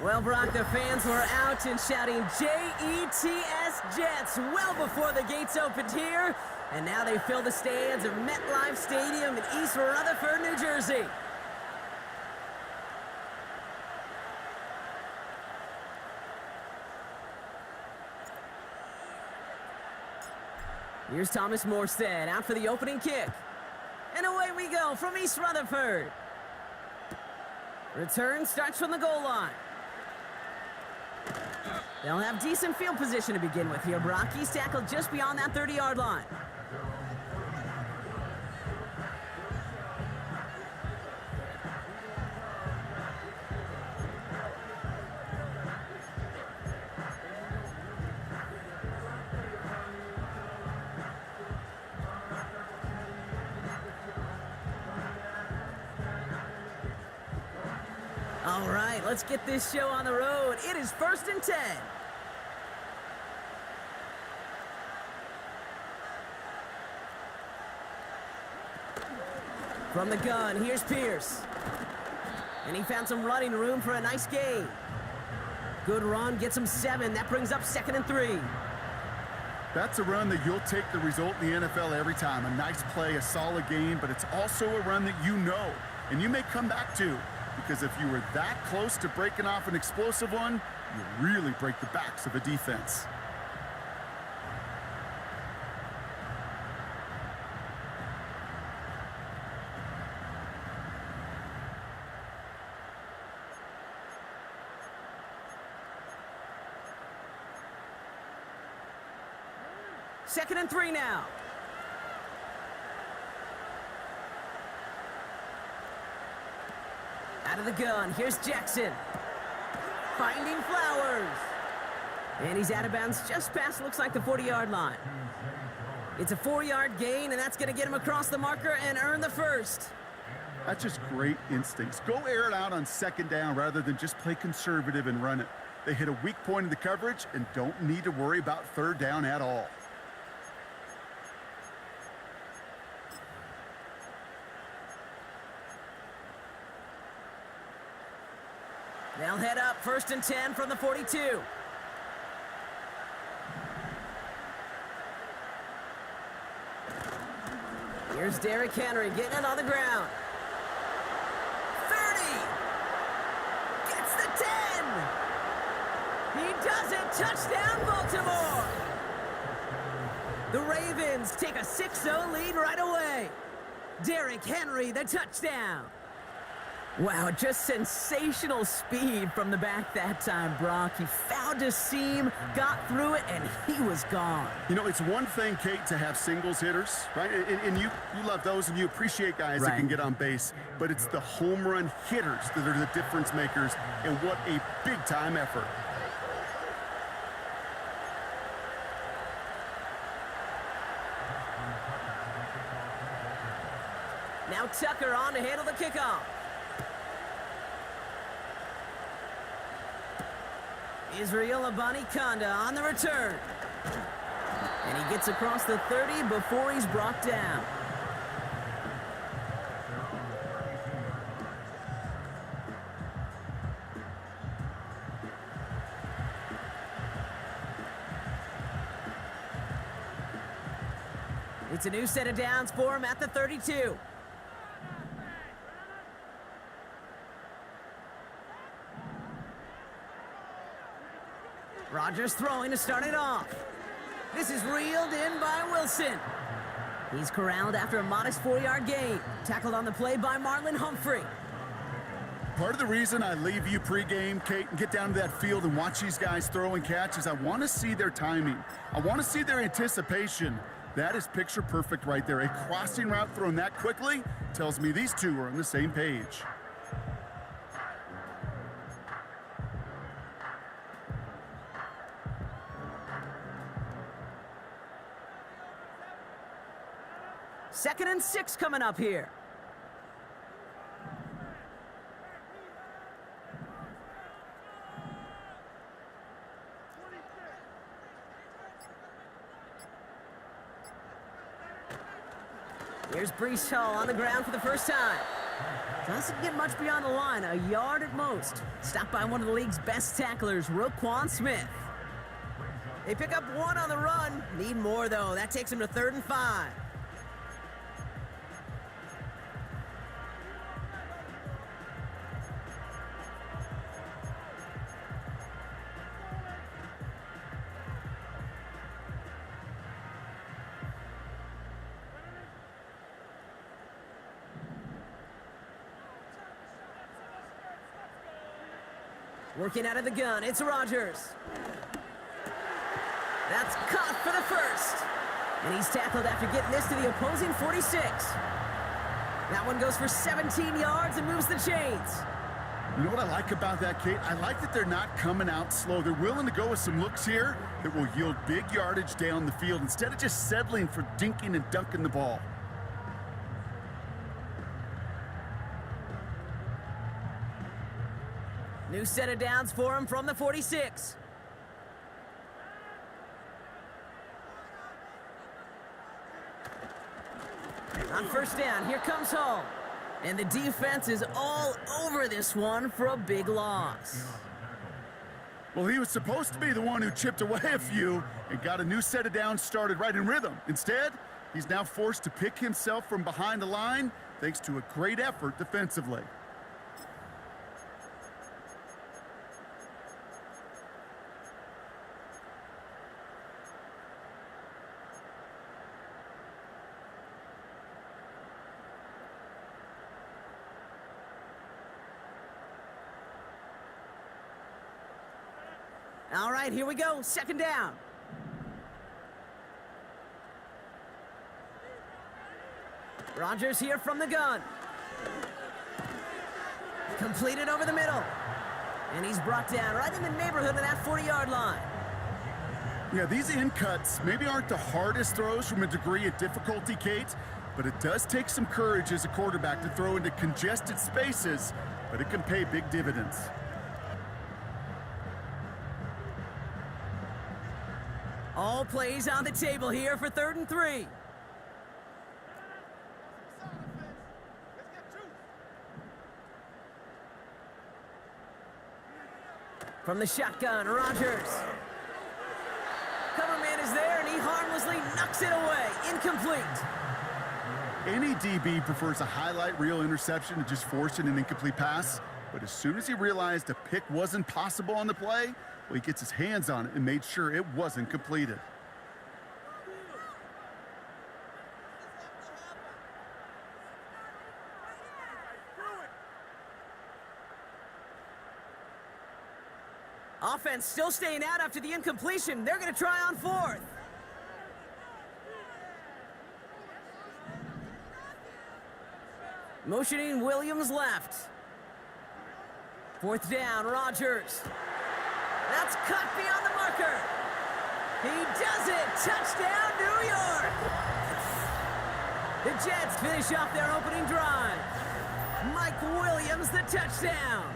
Well, Brock, the fans were out and shouting J-E-T-S Jets well before the gates opened here. And now they fill the stands of MetLife Stadium in East Rutherford, New Jersey. Here's Thomas Morstead out for the opening kick. And away we go from East Rutherford. Return starts from the goal line. They'll have decent field position to begin with here, Brock. He's tackled just beyond that 30-yard line. All right, let's get this show on the road. It is 1st and 10. From the gun, here's Pierce. And he found some running room for a nice gain. Good run, gets him 7. That brings up 2nd and 3. That's a run that you'll take the result in the NFL every time. A nice play, a solid game, but it's also a run that you know, and you may come back to. Because if you were that close to breaking off an explosive one, you really break the backs of a defense. Second and 3 now. Out of the gun, here's Jackson. Finding Flowers. And he's out of bounds just past, looks like, the 40-yard line. It's a 4-yard gain, and that's going to get him across the marker and earn the first. That's just great instincts. Go air it out on 2nd down rather than just play conservative and run it. They hit a weak point in the coverage and don't need to worry about 3rd down at all. They'll head up 1st and 10 from the 42. Here's Derrick Henry getting it on the ground. 30. Gets the 10. He does it. Touchdown, Baltimore. The Ravens take a 6-0 lead right away. Derrick Henry, the touchdown. Wow, just sensational speed from the back that time, Brock. He found a seam, got through it, and he was gone. You know, it's one thing, Kate, to have singles hitters, right? And you love those, and you appreciate guys that can get on base. But it's the home run hitters that are the difference makers, and what a big-time effort. Now Tucker on to handle the kickoff. Israel Abanikanda on the return. And he gets across the 30 before he's brought down. It's a new set of downs for him at the 32. Rodgers throwing to start it off. This is reeled in by Wilson. He's corralled after a modest 4-yard gain. Tackled on the play by Marlon Humphrey. Part of the reason I leave you pregame, Kate, and get down to that field and watch these guys throw and catch is I want to see their timing. I want to see their anticipation. That is picture perfect right there. A crossing route thrown that quickly tells me these two are on the same page. Second and 6 coming up here. Here's Breece Hall on the ground for the first time. Doesn't get much beyond the line, a yard at most. Stopped by one of the league's best tacklers, Roquan Smith. They pick up 1 on the run. Need more, though. That takes him to 3rd and 5. Working out of the gun, it's Rodgers. That's caught for the first. And he's tackled after getting this to the opposing 46. That one goes for 17 yards and moves the chains. You know what I like about that, Kate? I like that they're not coming out slow. They're willing to go with some looks here that will yield big yardage down the field instead of just settling for dinking and dunking the ball. New set of downs for him from the 46. On first down, here comes Hall. And the defense is all over this one for a big loss. Well, he was supposed to be the one who chipped away a few and got a new set of downs started right in rhythm. Instead, he's now forced to pick himself from behind the line thanks to a great effort defensively. All right, here we go. 2nd down. Rodgers here from the gun. Completed over the middle. And he's brought down right in the neighborhood of that 40-yard line. Yeah, these in cuts maybe aren't the hardest throws from a degree of difficulty, Kate, but it does take some courage as a quarterback to throw into congested spaces, but it can pay big dividends. All plays on the table here for 3rd and 3. From the shotgun, Rodgers. Cover man is there, and he harmlessly knocks it away. Incomplete. Any DB prefers a highlight reel interception to just forcing an incomplete pass, but as soon as he realized a pick wasn't possible on the play, well, he gets his hands on it and made sure it wasn't completed. Offense still staying out after the incompletion. They're going to try on 4th. Motioning Williams left. 4th down, Rodgers. That's cut beyond the marker. He does it. Touchdown, New York. The Jets finish off their opening drive. Mike Williams, the touchdown.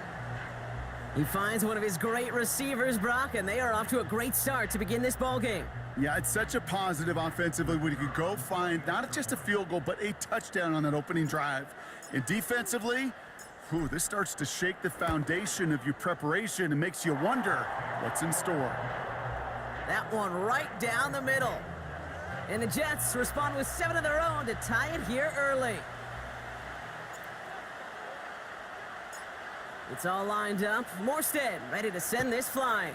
He finds one of his great receivers, Brock, and they are off to a great start to begin this ballgame. Yeah, it's such a positive offensively when you could go find not just a field goal, but a touchdown on that opening drive. And defensively, this starts to shake the foundation of your preparation and makes you wonder what's in store. That one right down the middle. And the Jets respond with 7 of their own to tie it here early. It's all lined up. Morstead ready to send this flying.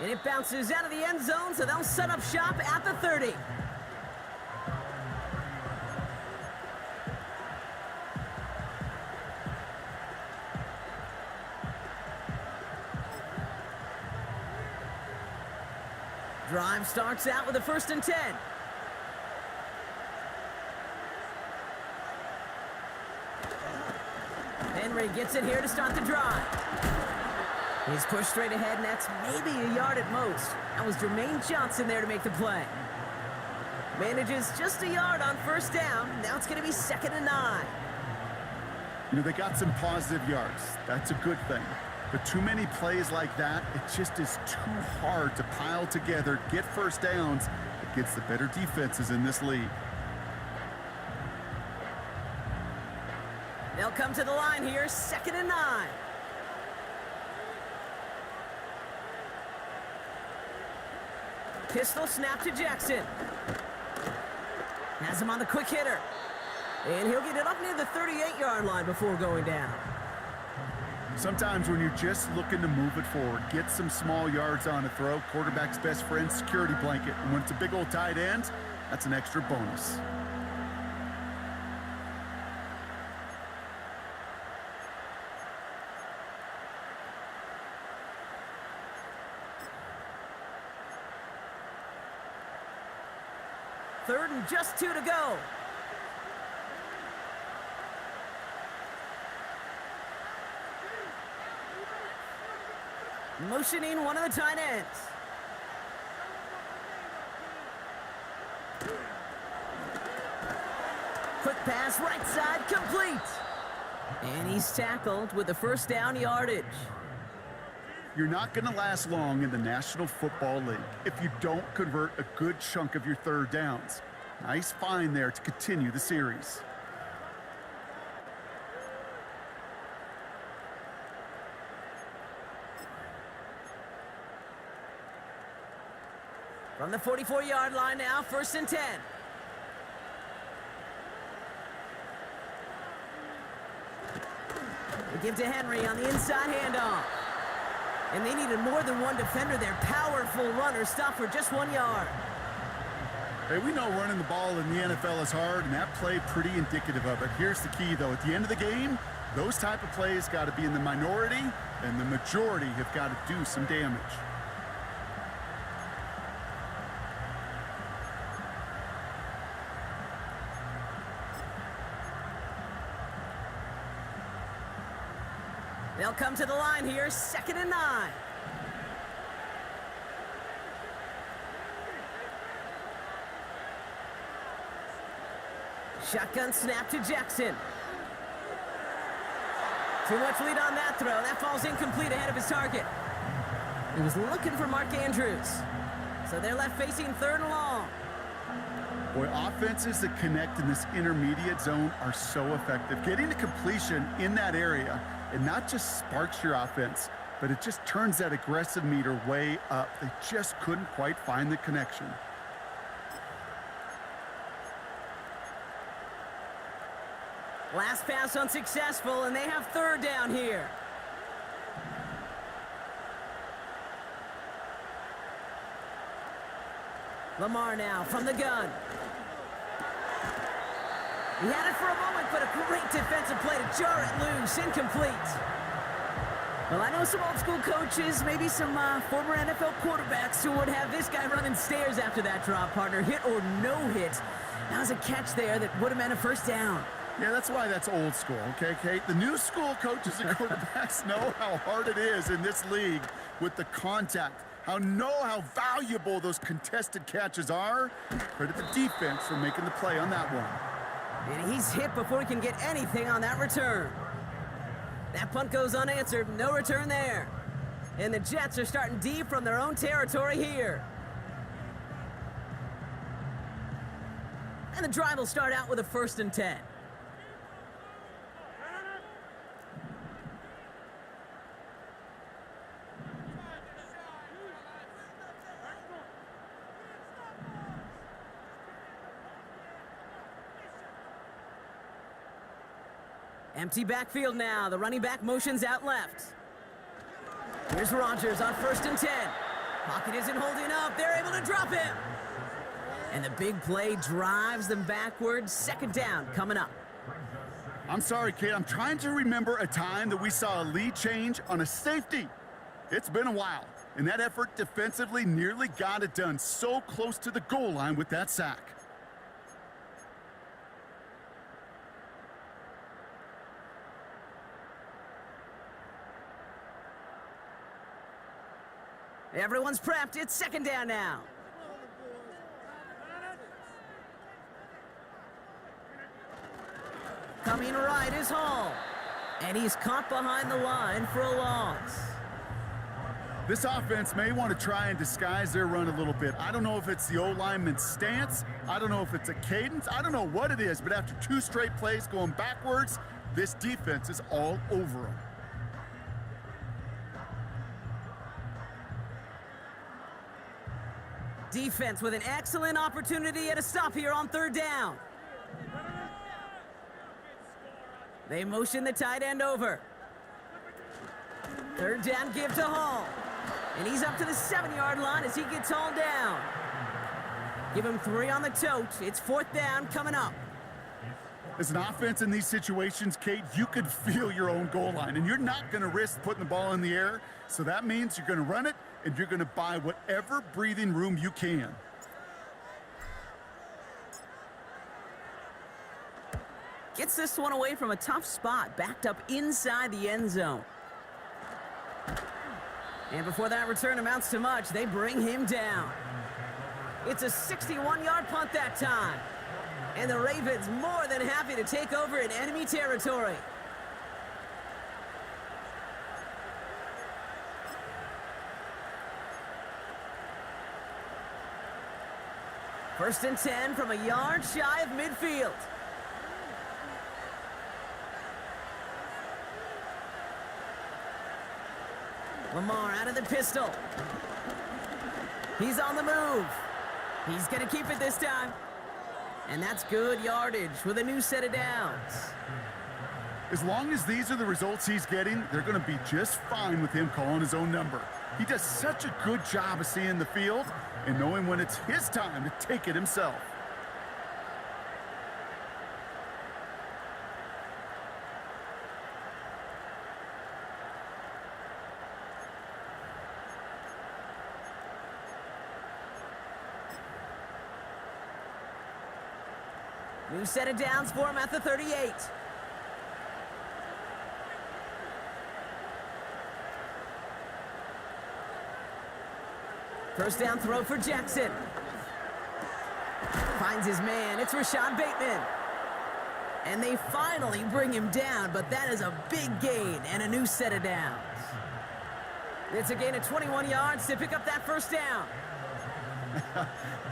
And it bounces out of the end zone, so they'll set up shop at the 30. Drive starts out with a 1st and 10. Henry gets it here to start the drive. He's pushed straight ahead, and that's maybe a yard at most. That was Jermaine Johnson there to make the play. Manages just a yard on 1st down. Now it's going to be 2nd and 9. You know, they got some positive yards. That's a good thing. But too many plays like that, it just is too hard to pile together, get 1st downs against the better defenses in this league. come to the line here, 2nd and 9. Pistol snap to Jackson. Has him on the quick hitter. And he'll get it up near the 38-yard line before going down. Sometimes when you're just looking to move it forward, get some small yards on a throw, quarterback's best friend, security blanket. And when it's a big old tight end, that's an extra bonus. Third and just 2 to go. Motioning one of the tight ends. Quick pass, right side, complete. And he's tackled with the first down yardage. You're not going to last long in the National Football League if you don't convert a good chunk of your third downs. Nice find there to continue the series. From the 44-yard line now, 1st and 10. They give to Henry on the inside handoff. And they needed more than one defender there. Powerful runner, stopped for just 1 yard. Hey, we know running the ball in the NFL is hard, and that play pretty indicative of it. Here's the key, though. At the end of the game, those type of plays got to be in the minority, and the majority have got to do some damage. They'll come to the line here, 2nd and 9. Shotgun snap to Jackson. Too much lead on that throw. That falls incomplete ahead of his target. He was looking for Mark Andrews. So they're left facing 3rd and long. Boy, offenses that connect in this intermediate zone are so effective. Getting to completion in that area, it not just sparks your offense, but it just turns that aggressive meter way up. They just couldn't quite find the connection. Last pass unsuccessful, and they have 3rd down here. Lamar now from the gun. He had it for a moment, but a great defensive play to jar it loose. Incomplete. Well, I know some old school coaches, maybe some former NFL quarterbacks who would have this guy running stairs after that drop, partner. Hit or no hit. That was a catch there that would have meant a 1st down. Yeah, that's why that's old school, okay, Kate? The new school coaches and quarterbacks know how hard it is in this league with the contact. How valuable those contested catches are. Credit the defense for making the play on that one. And he's hit before he can get anything on that return. That punt goes unanswered. No return there. And the Jets are starting deep from their own territory here. And the drive will start out with a 1st and 10. Empty backfield now. The running back motions out left. Here's Rodgers on 1st and 10. Pocket isn't holding up. They're able to drop him. And the big play drives them backwards. 2nd down coming up. I'm sorry, Kate. I'm trying to remember a time that we saw a lead change on a safety. It's been a while. And that effort defensively nearly got it done. So close to the goal line with that sack. Everyone's prepped. It's 2nd down now. Coming right is Hall. And he's caught behind the line for a loss. This offense may want to try and disguise their run a little bit. I don't know if it's the O-lineman's stance. I don't know if it's a cadence. I don't know what it is, but after 2 straight plays going backwards, This defense is all over them. Defense with an excellent opportunity at a stop here on third down. They motion the tight end over. Third down give to Hall. And he's up to the 7-yard line as he gets hauled down. Give him 3 on the tote. It's fourth down coming up. As an offense in these situations, Kate, you could feel your own goal line, and you're not going to risk putting the ball in the air. So that means you're going to run it, and you're going to buy whatever breathing room you can. Gets this one away from a tough spot, backed up inside the end zone. And before that return amounts to much, they bring him down. It's a 61-yard punt that time. And the Ravens more than happy to take over in enemy territory. First and 10 from a yard shy of midfield. Lamar out of the pistol. He's on the move. He's going to keep it this time. And that's good yardage with a new set of downs. As long as these are the results he's getting, they're going to be just fine with him calling his own number. He does such a good job of seeing the field and knowing when it's his time to take it himself. New set of downs for him at the 38. First down throw for Jackson. Finds his man. It's Rashad Bateman. And they finally bring him down, but that is a big gain and a new set of downs. It's a gain of 21 yards to pick up that first down.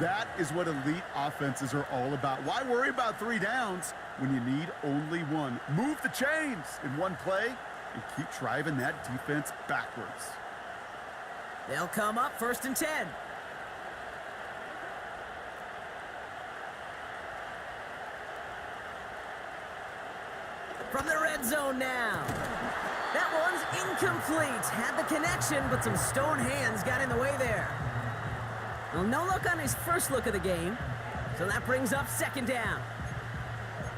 That is what elite offenses are all about. Why worry about 3 downs when you need only 1? Move the chains in one play and keep driving that defense backwards. They'll come up first and 10. From the red zone now. That one's incomplete. Had the connection, but some stone hands got in the way there. Well, no look on his first look of the game, so that brings up second down.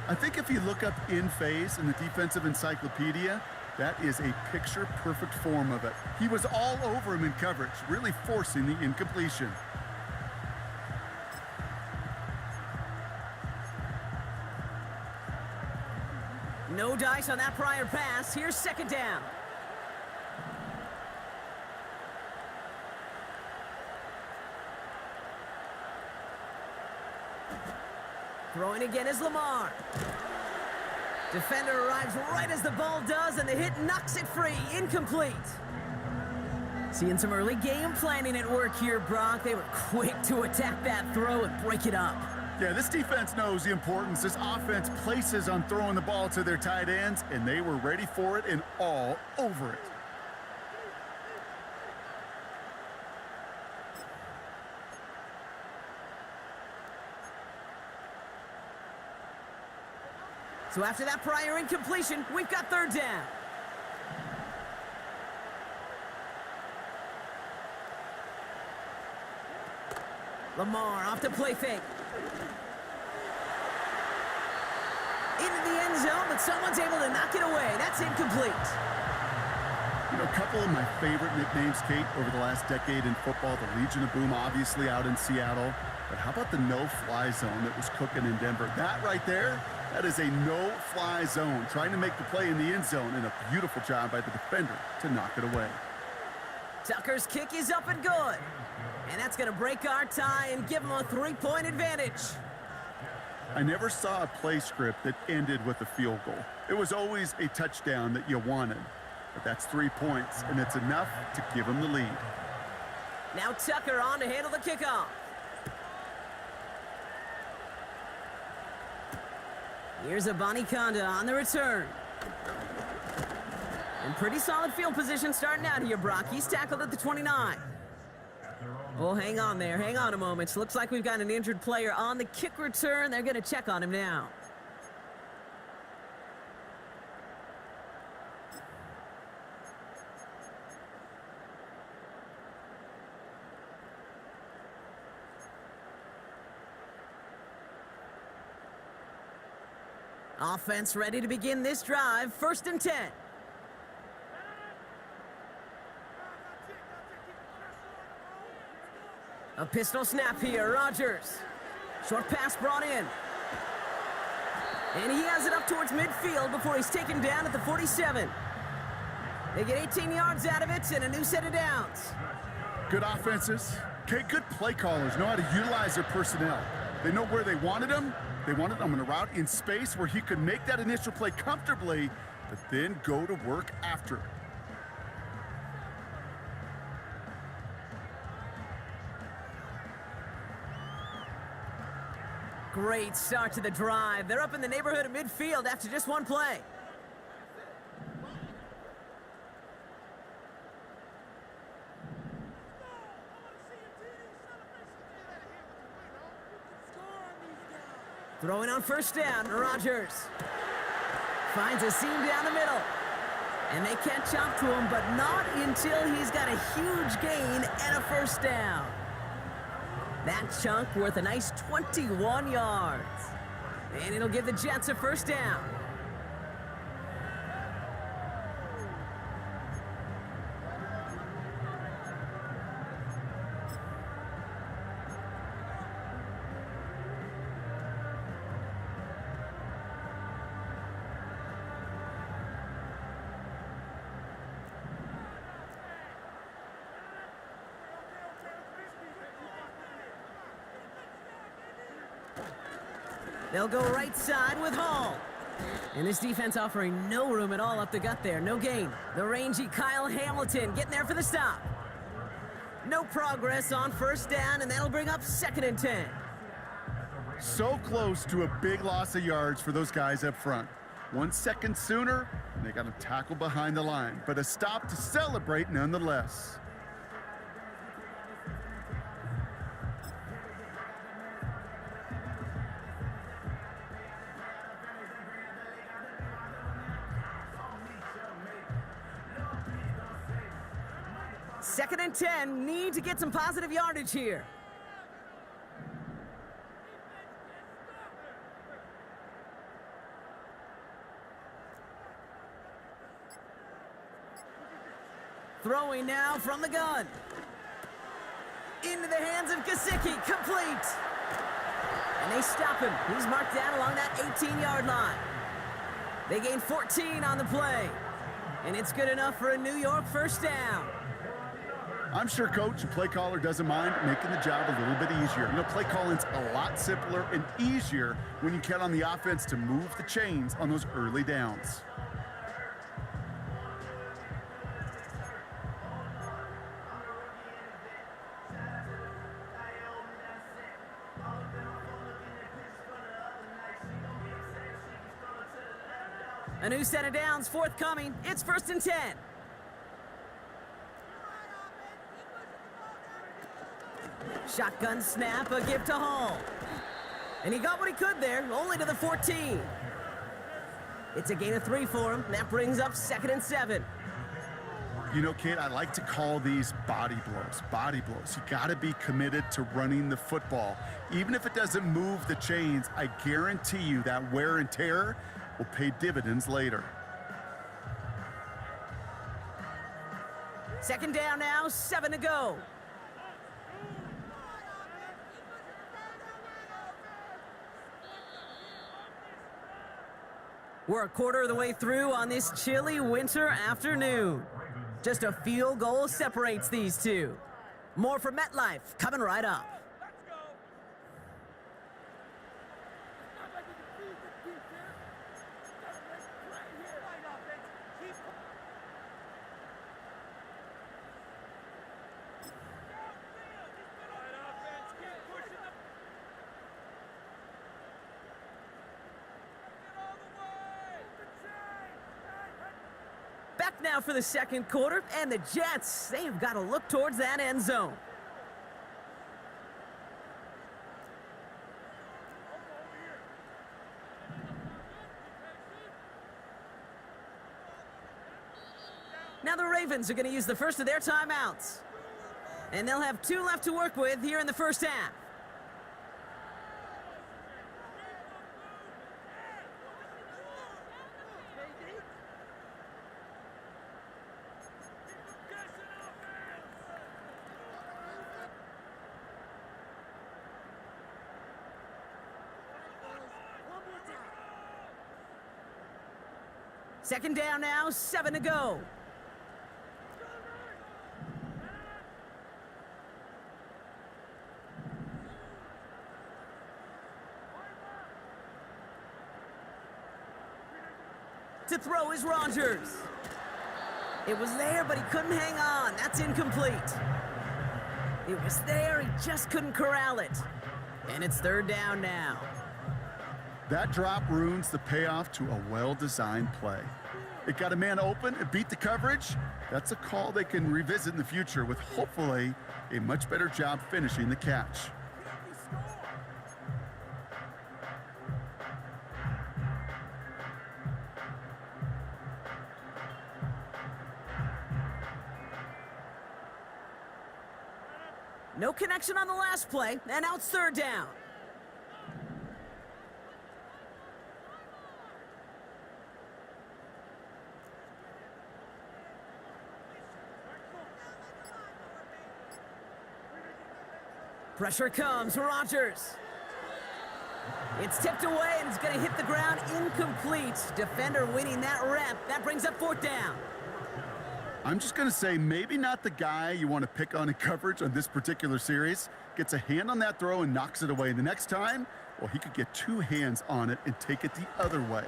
I think if you look up in phase in the defensive encyclopedia, that is a picture-perfect form of it. He was all over him in coverage, really forcing the incompletion. No dice on that prior pass. Here's second down. Throwing again is Lamar. Defender arrives right as the ball does, and the hit knocks it free. Incomplete. Seeing some early game planning at work here, Brock. They were quick to attack that throw and break it up. Yeah, this defense knows the importance this offense places on throwing the ball to their tight ends, and they were ready for it and all over it. So after that prior incompletion, we've got third down. Lamar off to play fake. Into the end zone, but someone's able to knock it away. That's incomplete. You know, a couple of my favorite nicknames, Kate, over the last decade in football, the Legion of Boom, obviously out in Seattle. But how about the no-fly zone that was cooking in Denver? That right there, that is a no-fly zone, trying to make the play in the end zone, and a beautiful job by the defender to knock it away. Tucker's kick is up and good. And that's going to break our tie and give him a 3-point advantage. I never saw a play script that ended with a field goal. It was always a touchdown that you wanted. But that's 3 points, and it's enough to give him the lead. Now Tucker on to handle the kickoff. Here's a Bonnie Conda on the return. In pretty solid field position starting out here, Brock. He's tackled at the 29. Oh, hang on there. Hang on a moment. Looks like we've got an injured player on the kick return. They're going to check on him now. Offense ready to begin this drive. 1st and 10. A pistol snap here, Rodgers. Short pass brought in. And he has it up towards midfield before he's taken down at the 47. They get 18 yards out of it and a new set of downs. Good offenses. Okay, good play callers know how to utilize their personnel. They know where they wanted him. They wanted him on a route in space where he could make that initial play comfortably, but then go to work after. Great start to the drive. They're up in the neighborhood of midfield after just one play. Throwing on 1st down, Rodgers finds a seam down the middle. And they catch up to him, but not until he's got a huge gain and a 1st down. That chunk worth a nice 21 yards. And it'll give the Jets a 1st down. They'll go right side with Hall. And this defense offering no room at all up the gut there. No gain. The rangy Kyle Hamilton getting there for the stop. No progress on 1st down, and that'll bring up 2nd and 10. So close to a big loss of yards for those guys up front. 1 second sooner, and they got a tackle behind the line. But a stop to celebrate nonetheless. Second and 10, need to get some positive yardage here. Throwing now from the gun. Into the hands of Gesicki, complete. And they stop him. He's marked down along that 18-yard line. They gain 14 on the play. And it's good enough for a New York 1st down. I'm sure coach and play caller doesn't mind making the job a little bit easier. You know, play calling's a lot simpler and easier when you count on the offense to move the chains on those early downs. A new set of downs forthcoming. It's 1st and 10. Shotgun snap, a give to Hall. And he got what he could there, only to the 14. It's a gain of 3 for him. That brings up 2nd and 7. You know, kid, I like to call these body blows. Body blows. You got to be committed to running the football. Even if it doesn't move the chains, I guarantee you that wear and tear will pay dividends later. 2nd down now, 7 to go. We're a quarter of the way through on this chilly winter afternoon. Just a field goal separates these two. More from MetLife coming right up. now for the second quarter, and the Jets, they've got to look towards that end zone. Now the Ravens are going to use the first of their timeouts. And they'll have 2 left to work with here in the first half. Second down now, 7 to go. To throw is Rodgers. It was there, but he couldn't hang on. That's incomplete. It was there, he just couldn't corral it. And it's third down now. That drop ruins the payoff to a well-designed play. It got a man open, it beat the coverage. That's a call they can revisit in the future with hopefully a much better job finishing the catch. No connection on the last play, and now it's third down. Pressure comes, Rodgers. It's tipped away, and it's going to hit the ground incomplete. Defender winning that rep. That brings up fourth down. I'm just going to say maybe not the guy you want to pick on in coverage on this particular series. Gets a hand on that throw and knocks it away. The next time, well, he could get 2 hands on it and take it the other way.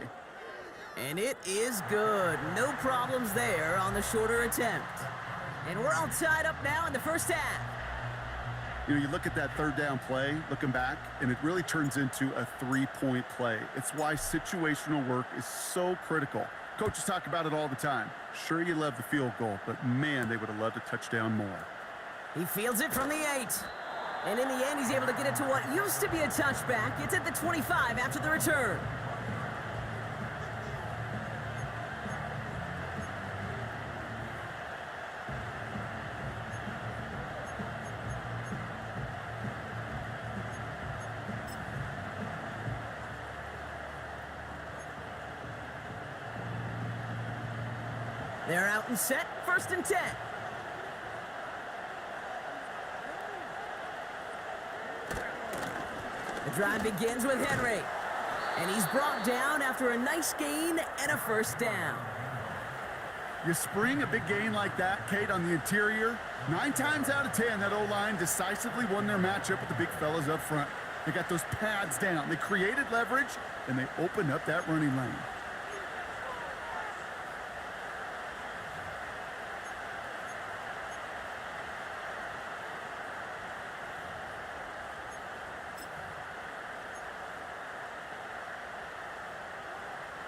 And it is good. No problems there on the shorter attempt. And we're all tied up now in the first half. You know, you look at that third down play, looking back, and it really turns into a 3-point play. It's why situational work is so critical. Coaches talk about it all the time. Sure, you love the field goal, but man, they would have loved a touchdown more. He fields it from the 8. And in the end, he's able to get it to what used to be a touchback. It's at the 25 after the return. They're out and set, 1st and 10. The drive begins with Henry. And he's brought down after a nice gain and a first down. You spring a big gain like that, Kate, on the interior. 9 times out of 10, that O-line decisively won their matchup with the big fellas up front. They got those pads down. They created leverage, and they opened up that running lane.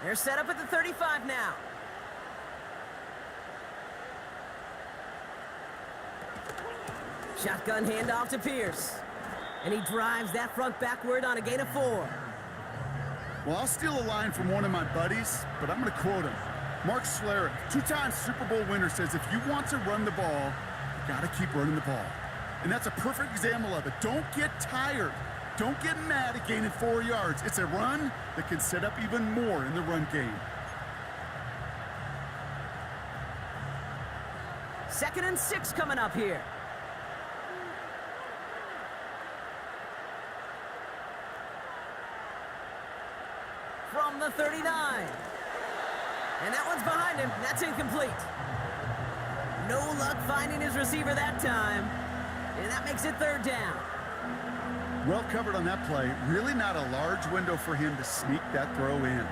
They're set up at the 35 now. Shotgun handoff to Pierce. And he drives that front backward on a gain of 4. Well, I'll steal a line from one of my buddies, but I'm going to quote him. Mark Schlereth, 2-time Super Bowl winner, says if you want to run the ball, you got to keep running the ball. And that's a perfect example of it. Don't get tired. Don't get mad at gaining 4 yards. It's a run that can set up even more in the run game. 2nd and 6 coming up here. From the 39. And that one's behind him. That's incomplete. No luck finding his receiver that time. And that makes it 3rd down. Well covered on that play. Really not a large window for him to sneak that throw in.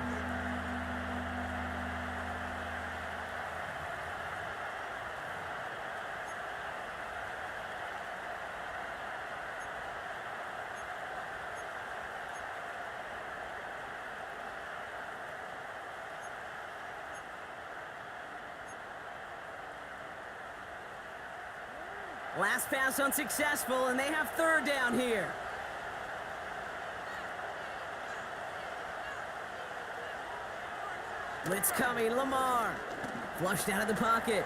Last pass unsuccessful, and they have third down here. Blitz coming, Lamar. Flushed out of the pocket.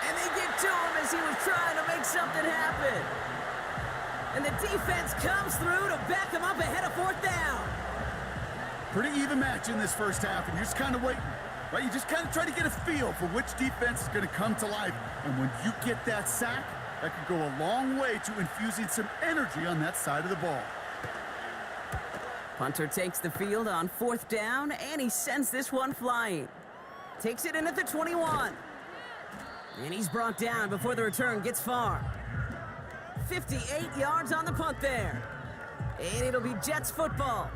And they get to him as he was trying to make something happen. And the defense comes through to back him up ahead of fourth down. Pretty even match in this first half, and you're just kind of waiting, right? You just kind of try to get a feel for which defense is going to come to life. And when you get that sack, that could go a long way to infusing some energy on that side of the ball. Punter takes the field on fourth down, and he sends this one flying. Takes it in at the 21. And he's brought down before the return gets far. 58 yards on the punt there. And it'll be Jets football.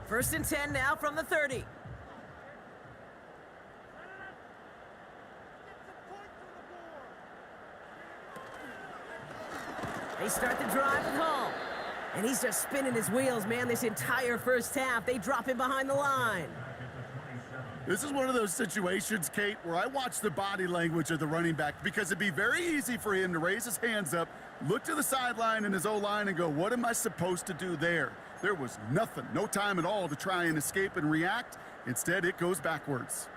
First and 10 now from the 30. They start the drive at home. And he's just spinning his wheels, man, this entire first half. They drop him behind the line. This is one of those situations, Kate, where I watch the body language of the running back, because it'd be very easy for him to raise his hands up, look to the sideline and his O-line and go, what am I supposed to do there? There was nothing, no time at all to try and escape and react. Instead, it goes backwards.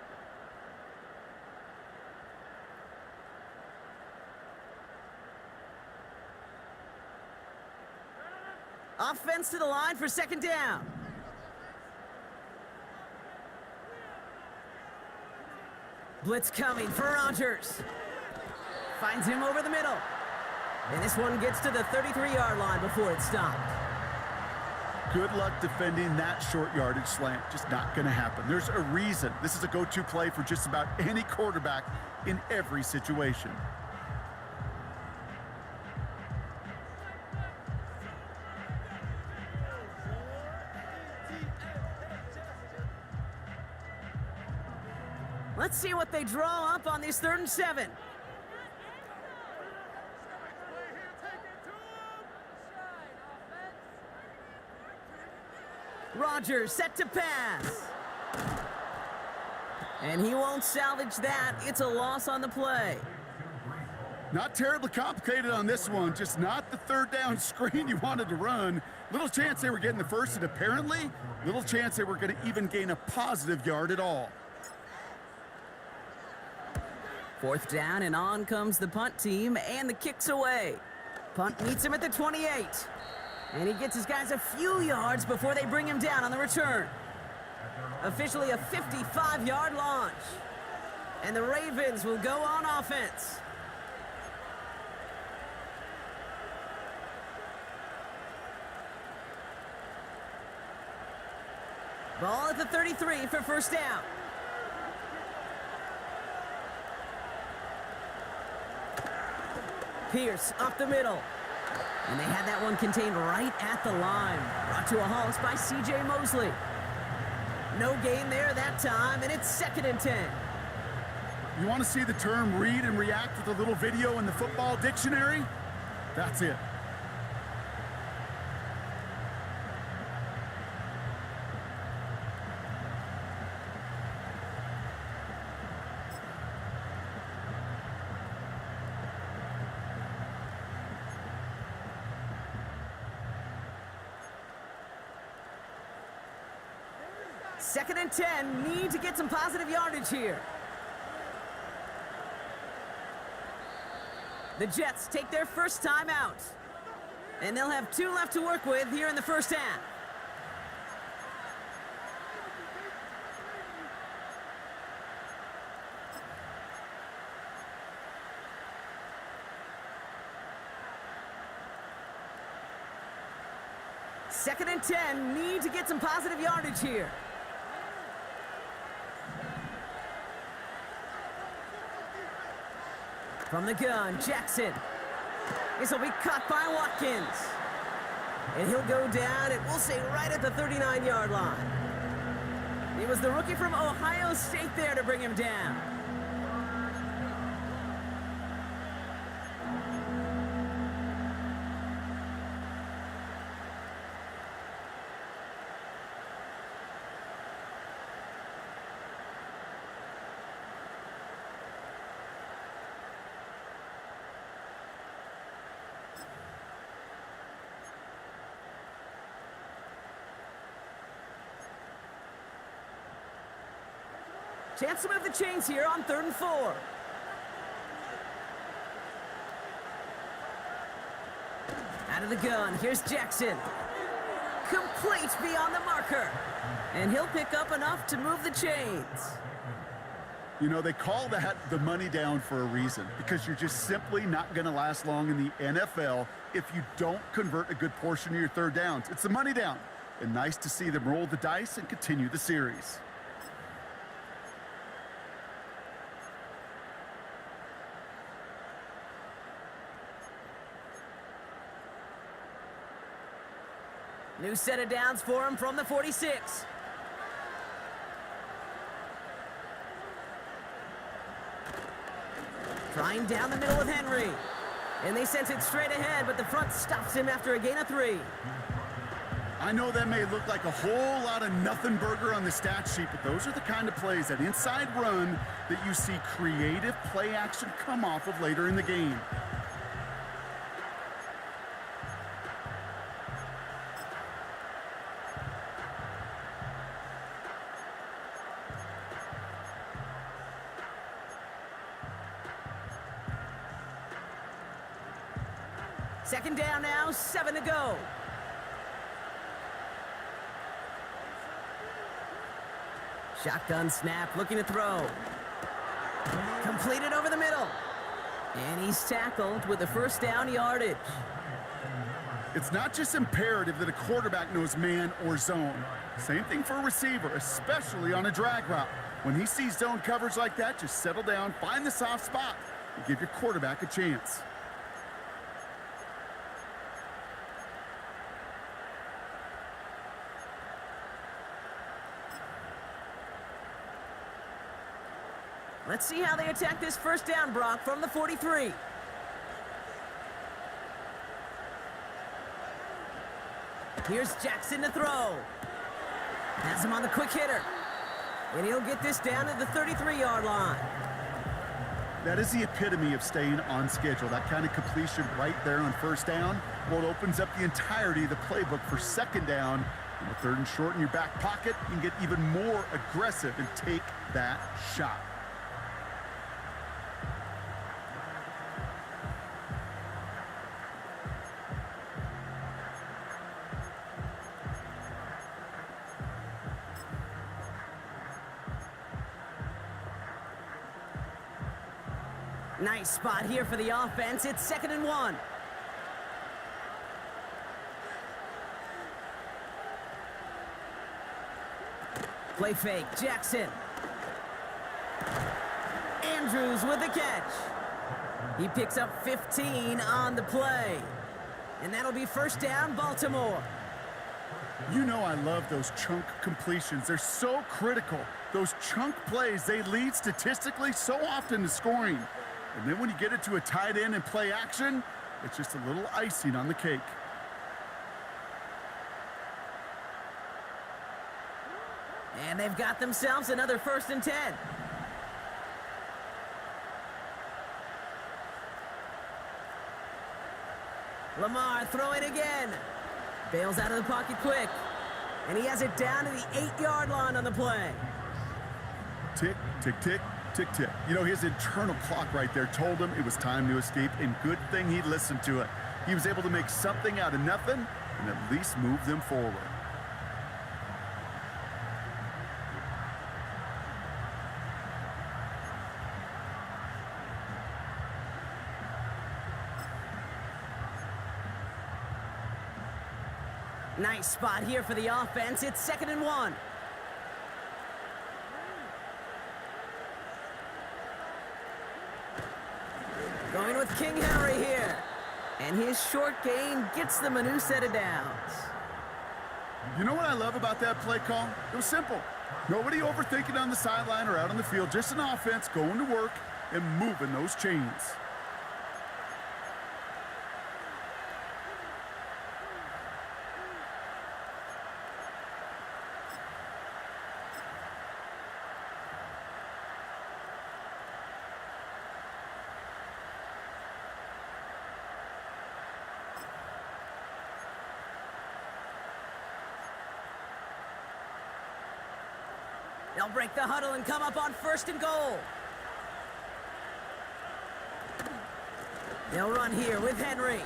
Offense to the line for second down. Blitz coming for Rodgers. Finds him over the middle. And this one gets to the 33-yard line before it's stopped. Good luck defending that short yardage slant. Just not going to happen. There's a reason. This is a go-to play for just about any quarterback in every situation. Let's see what they draw up on this 3rd and 7. Rodgers set to pass. And he won't salvage that. It's a loss on the play. Not terribly complicated on this one, just not the third down screen you wanted to run. Little chance they were getting the first, and apparently little chance they were going to even gain a positive yard at all. 4th down, and on comes the punt team, and the kick's away. Punt meets him at the 28. And he gets his guys a few yards before they bring him down on the return. Officially a 55-yard launch. And the Ravens will go on offense. Ball at the 33 for first down. Pierce up the middle. And they had that one contained right at the line. Brought to a halt by C.J. Mosley. No gain there that time, and it's 2nd and 10. You want to see the term read and react with a little video in the football dictionary? That's it. Second and 10, need to get some positive yardage here. The Jets take their first time out. And they'll have 2 left to work with here in the first half. Second and 10, need to get some positive yardage here. From the gun, Jackson. This will be caught by Watkins. And he'll go down, and we'll say right at the 39-yard line. It was the rookie from Ohio State there to bring him down. Chance to move the chains here on 3rd and 4. Out of the gun, here's Jackson. Complete beyond the marker. And he'll pick up enough to move the chains. You know, they call that the money down for a reason, because you're just simply not going to last long in the NFL if you don't convert a good portion of your 3rd downs. It's the money down. And nice to see them roll the dice and continue the series. New set of downs for him from the 46. Trying down the middle with Henry. And they sense it straight ahead, but the front stops him after a gain of 3. I know that may look like a whole lot of nothing burger on the stat sheet, but those are the kind of plays, that inside run, that you see creative play action come off of later in the game. Second down now, 7 to go. Shotgun snap, looking to throw. Completed over the middle. And he's tackled with the 1st down yardage. It's not just imperative that a quarterback knows man or zone. Same thing for a receiver, especially on a drag route. When he sees zone coverage like that, just settle down, find the soft spot, and give your quarterback a chance. Let's see how they attack this 1st down, Brock, from the 43. Here's Jackson to throw. Has him on the quick hitter. And he'll get this down to the 33-yard line. That is the epitome of staying on schedule. That kind of completion right there on 1st down. Well, it opens up the entirety of the playbook for 2nd down. And with 3rd and short in your back pocket, you can get even more aggressive and take that shot. Nice spot here for the offense. It's 2nd and 1. Play fake, Jackson. Andrews with the catch. He picks up 15 on the play. And that'll be 1st down, Baltimore. You know I love those chunk completions. They're so critical. Those chunk plays, they lead statistically so often to scoring. And then when you get it to a tight end and play action, it's just a little icing on the cake. And they've got themselves another 1st and 10. Lamar throwing again. Bails out of the pocket quick. And he has it down to the 8-yard line on the play. Tick, tick, tick, tick, tick. You know, his internal clock right there told him it was time to escape, and good thing he listened to it. He was able to make something out of nothing and at least move them forward. Nice spot here for the offense. It's 2nd and 1. Going with King Henry here. And his short gain gets them a new set of downs. You know what I love about that play call? It was simple. Nobody overthinking on the sideline or out on the field. Just an offense going to work and moving those chains. They'll break the huddle and come up on 1st and goal. They'll run here with Henry.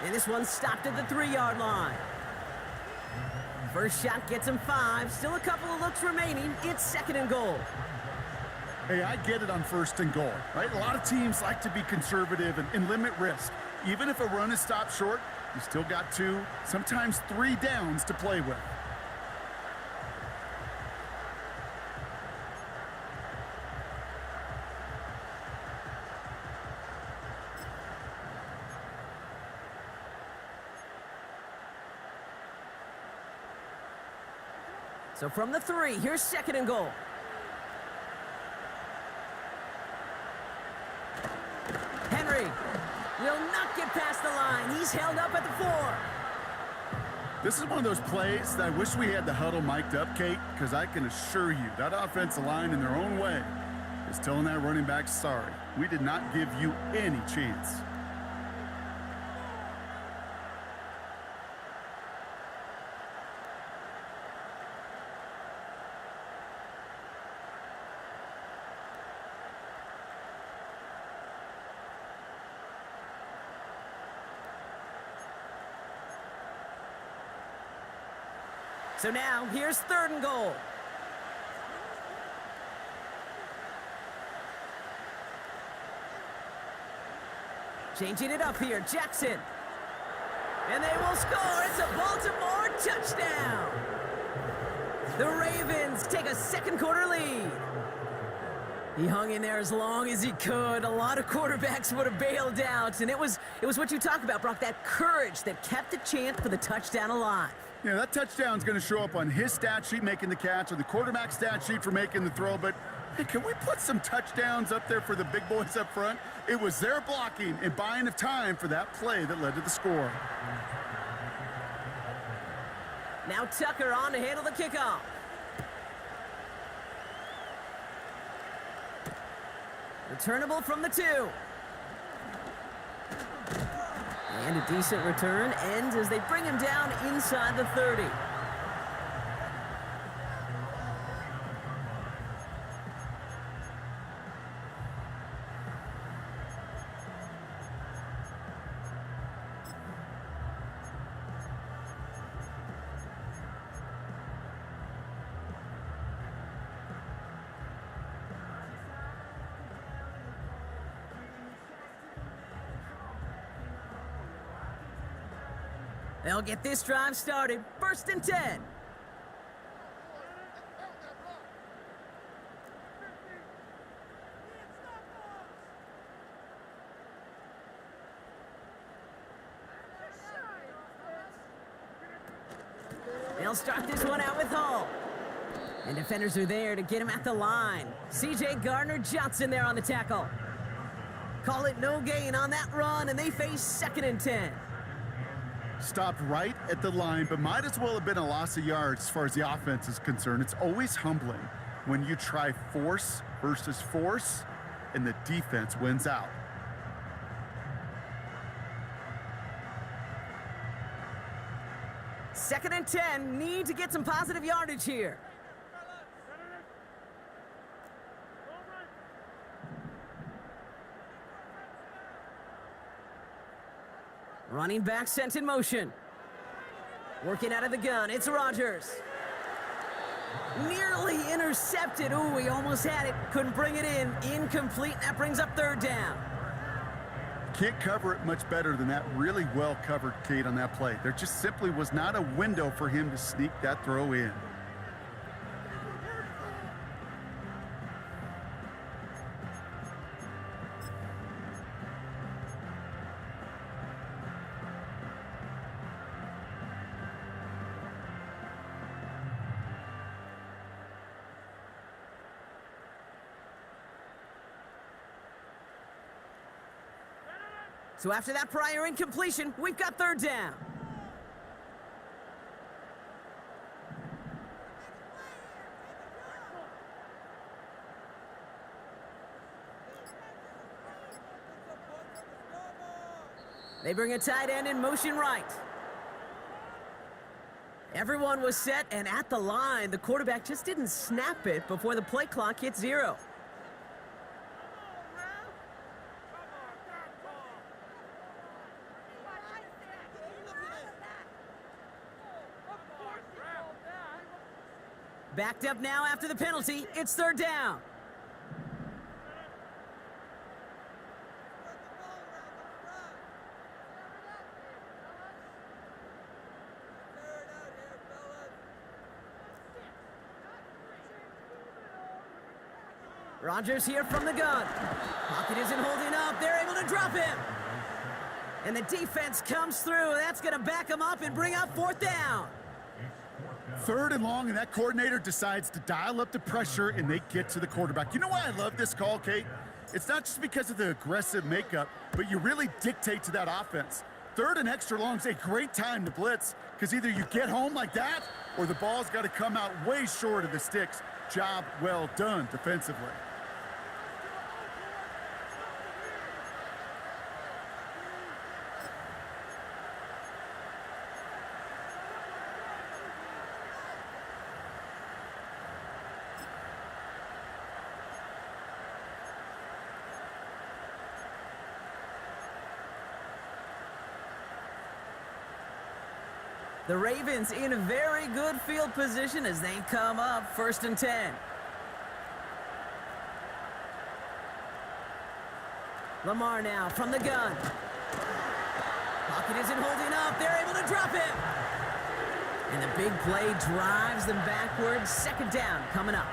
And this one's stopped at the 3-yard line. First shot gets him 5. Still a couple of looks remaining. It's 2nd and goal. Hey, I get it on 1st and goal, right? A lot of teams like to be conservative and limit risk. Even if a run is stopped short, you still got 2, sometimes 3 downs to play with. So from the 3, here's 2nd and goal. Henry will not get past the line. He's held up at the 4. This is one of those plays that I wish we had the huddle mic'd up, Kate, because I can assure you that offensive line in their own way is telling that running back, sorry, we did not give you any chance. So now, here's 3rd and goal. Changing it up here, Jackson. And they will score. It's a Baltimore touchdown. The Ravens take a 2nd quarter lead. He hung in there as long as he could. A lot of quarterbacks would have bailed out. And it was what you talk about, Brock, that courage that kept the chance for the touchdown alive. Yeah, that touchdown's going to show up on his stat sheet making the catch or the quarterback stat sheet for making the throw, but hey, can we put some touchdowns up there for the big boys up front? It was their blocking and buying of time for that play that led to the score. Now Tucker on to handle the kickoff. Returnable from the 2. And a decent return ends as they bring him down inside the 30. They'll get this drive started. 1st and 10. They'll start this one out with Hall. And defenders are there to get him at the line. C.J. Gardner-Johnson there on the tackle. Call it no gain on that run, and they face 2nd and 10. Stopped right at the line, but might as well have been a loss of yards as far as the offense is concerned. It's always humbling when you try force versus force, and the defense wins out. Second and 10, need to get some positive yardage here. Running back sent in motion. Working out of the gun, it's Rodgers. Nearly intercepted. Ooh, he almost had it. Couldn't bring it in. Incomplete. That brings up 3rd down. Can't cover it much better than that. Really well covered, Kate, on that play. There just simply was not a window for him to sneak that throw in. So after that prior incompletion, we've got 3rd down. They bring a tight end in motion right. Everyone was set and at the line. The quarterback just didn't snap it before the play clock hit 0. Backed up now after the penalty. It's 3rd down. Rodgers here from the gun. Pocket isn't holding up. They're able to drop him. And the defense comes through. That's going to back him up and bring up 4th down. 3rd and long, and that coordinator decides to dial up the pressure, and they get to the quarterback. You know why I love this call, Kate? It's not just because of the aggressive makeup, but you really dictate to that offense. 3rd and extra long is a great time to blitz, because either you get home like that, or the ball's got to come out way short of the sticks. Job well done defensively. The Ravens in a very good field position as they come up 1st and 10. Lamar now from the gun. Pocket isn't holding up. They're able to drop him. And the big play drives them backwards. 2nd down coming up.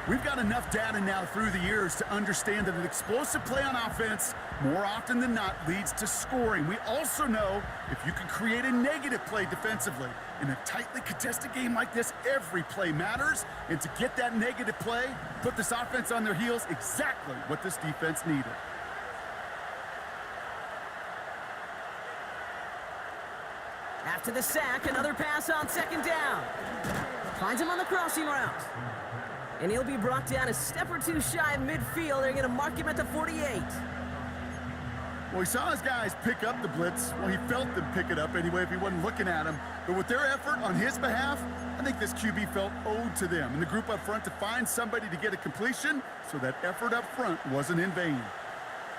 We've got enough data now through the years to understand that an explosive play on offense, more often than not, leads to scoring. We also know if you can create a negative play defensively. In a tightly contested game like this, every play matters. And to get that negative play, put this offense on their heels, exactly what this defense needed. After the sack, another pass on 2nd down. Finds him on the crossing route. And he'll be brought down a step or two shy of midfield. They're going to mark him at the 48. Well, he saw his guys pick up the blitz. Well, he felt them pick it up anyway if he wasn't looking at him. But with their effort on his behalf, I think this QB felt owed to them and the group up front to find somebody to get a completion, so that effort up front wasn't in vain.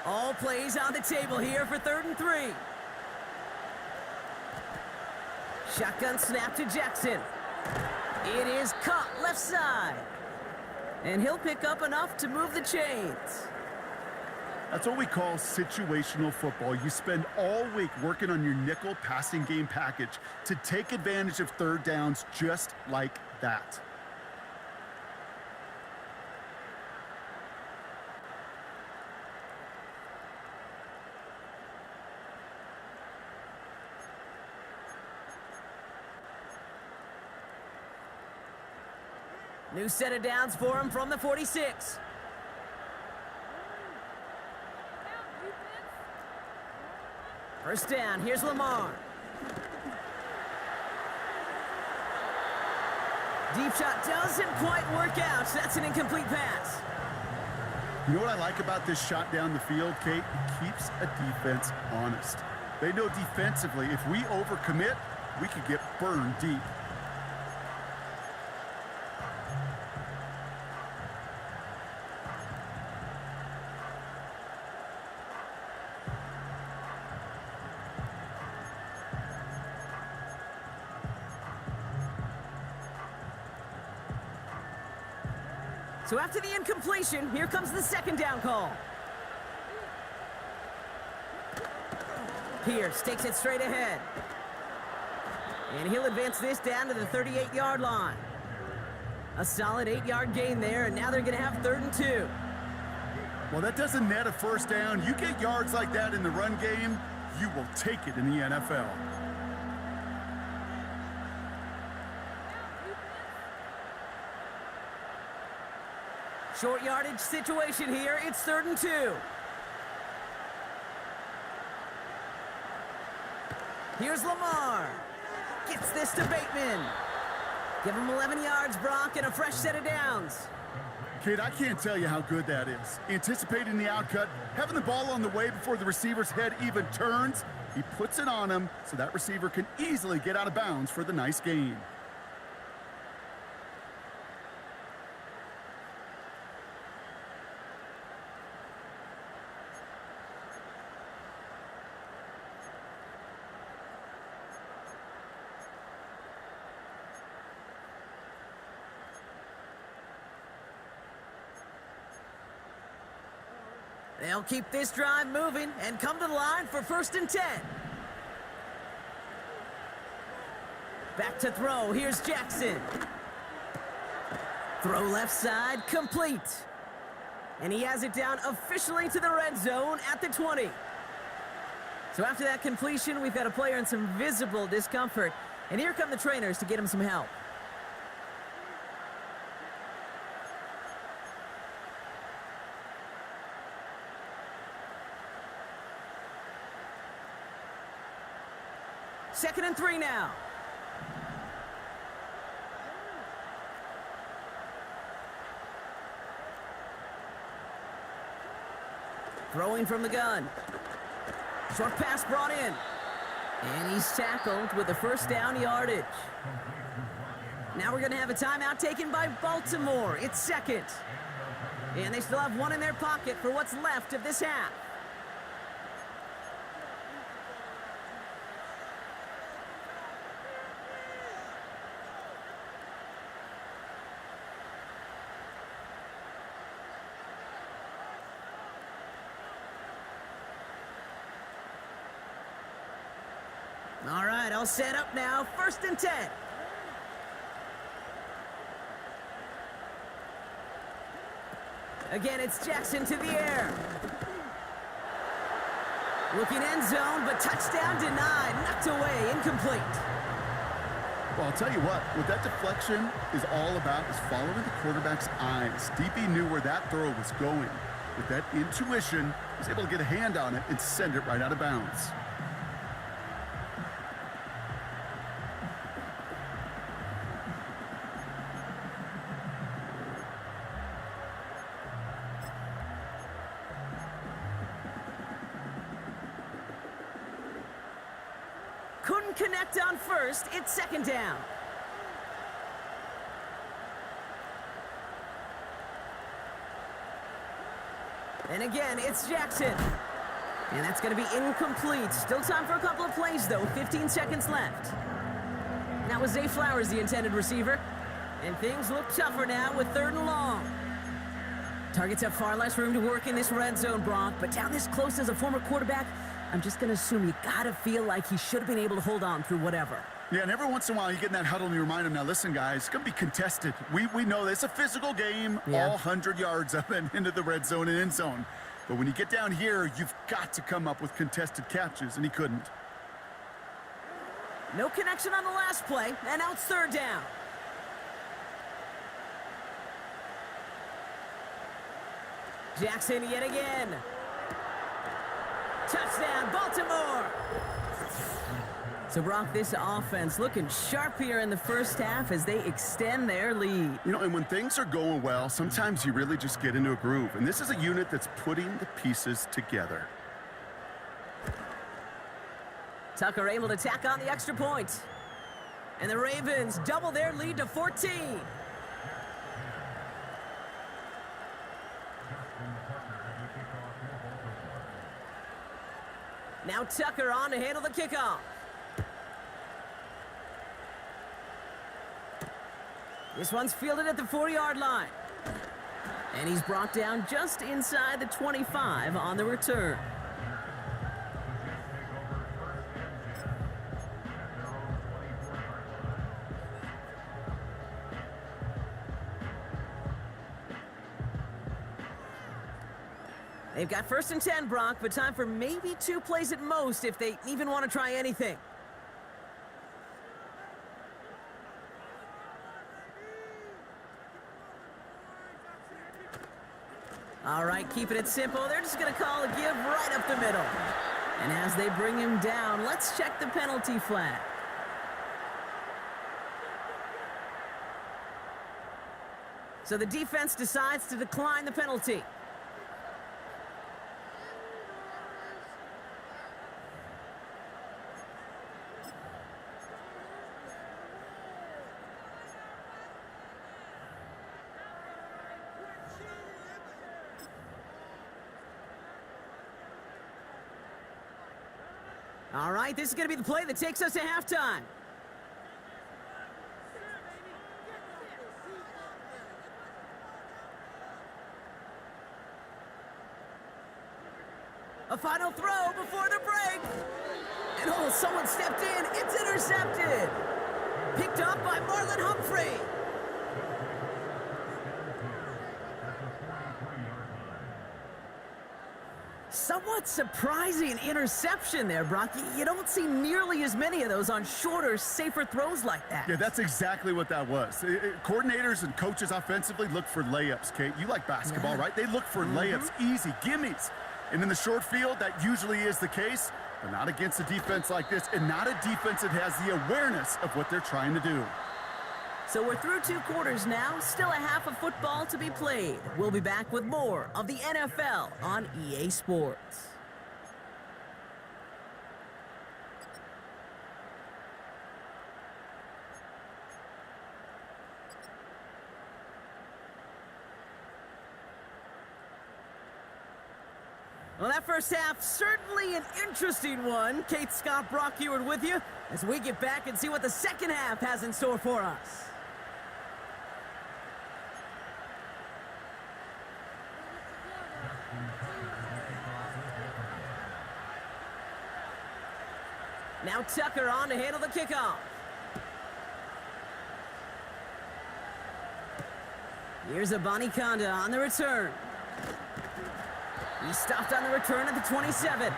All plays on the table here for 3rd and 3. Shotgun snap to Jackson. It is caught left side. And he'll pick up enough to move the chains. That's what we call situational football. You spend all week working on your nickel passing game package to take advantage of 3rd downs just like that. New set of downs for him from the 46. First down, here's Lamar. Deep shot doesn't quite work out. That's an incomplete pass. You know what I like about this shot down the field, Kate? It keeps a defense honest. They know defensively, if we overcommit, we could get burned deep. So after the incompletion, here comes the 2nd down call. Pierce takes it straight ahead. And he'll advance this down to the 38-yard line. A solid 8-yard gain there, and now they're going to have 3rd and 2. Well, that doesn't net a 1st down. You get yards like that in the run game, you will take it in the NFL. Short yardage situation here. It's 3rd and 2. Here's Lamar. Gets this to Bateman. Give him 11 yards, Brock, and a fresh set of downs. Kate, I can't tell you how good that is. Anticipating the outcut, having the ball on the way before the receiver's head even turns, he puts it on him so that receiver can easily get out of bounds for the nice gain. They'll keep this drive moving and come to the line for 1st and 10. Back to throw. Here's Jackson. Throw left side, complete. And he has it down officially to the red zone at the 20. So after that completion, we've got a player in some visible discomfort. And here come the trainers to get him some help. Second and 3 now. Throwing from the gun. Short pass brought in. And he's tackled with a 1st down yardage. Now we're going to have a timeout taken by Baltimore. It's 2nd. And they still have one in their pocket for what's left of this half. All right, all set up now. 1st and 10. Again, it's Jackson to the air. Looking end zone, but touchdown denied. Knocked away, incomplete. Well, I'll tell you what that deflection is all about is following the quarterback's eyes. DB knew where that throw was going. With that intuition, he was able to get a hand on it and send it right out of bounds. Couldn't connect on 1st. It's 2nd down. And again, it's Jackson. And that's going to be incomplete. Still time for a couple of plays, though. 15 seconds left. That was Zay Flowers, the intended receiver. And things look tougher now with 3rd and long. Targets have far less room to work in this red zone, Brock. But down this close as a former quarterback, I'm just going to assume you got to feel like he should have been able to hold on through whatever. Yeah, and every once in a while you get in that huddle and you remind him, now listen, guys, it's going to be contested. We know this. It's a physical game, all 100 yards up and into the red zone and end zone. But when you get down here, you've got to come up with contested catches, and he couldn't. No connection on the last play, and now it's 3rd down. Jackson yet again. Touchdown, Baltimore! So, Brock, this offense looking sharp here in the 1st half as they extend their lead. You know, and when things are going well, sometimes you really just get into a groove. And this is a unit that's putting the pieces together. Tucker able to tack on the extra point. And the Ravens double their lead to 14. Now Tucker on to handle the kickoff. This one's fielded at the 4-yard line. And he's brought down just inside the 25 on the return. They've got 1st and 10, Brock, but time for maybe 2 plays at most if they even want to try anything. All right, keeping it simple. They're just going to call a give right up the middle. And as they bring him down, let's check the penalty flag. So the defense decides to decline the penalty. All right, this is going to be the play that takes us to halftime. A final throw before the break. And oh, someone stepped in. It's intercepted. Picked up by Marlon Humphrey. Somewhat surprising interception there, Brock. You don't see nearly as many of those on shorter, safer throws like that. Yeah, that's exactly what that was. Coordinators and coaches offensively look for layups, Kate. You like basketball, right? They look for layups, easy gimmies. And in the short field, that usually is the case, but not against a defense like this, and not a defense that has the awareness of what they're trying to do. So we're through 2 quarters now, still a half of football to be played. We'll be back with more of the NFL on EA Sports. Well, that first half, certainly an interesting one. Kate, Scott, Brock Ewart with you as we get back and see what the second half has in store for us. Now Tucker on to handle the kickoff. Here's Abanikanda on the return. He stopped on the return at the 27.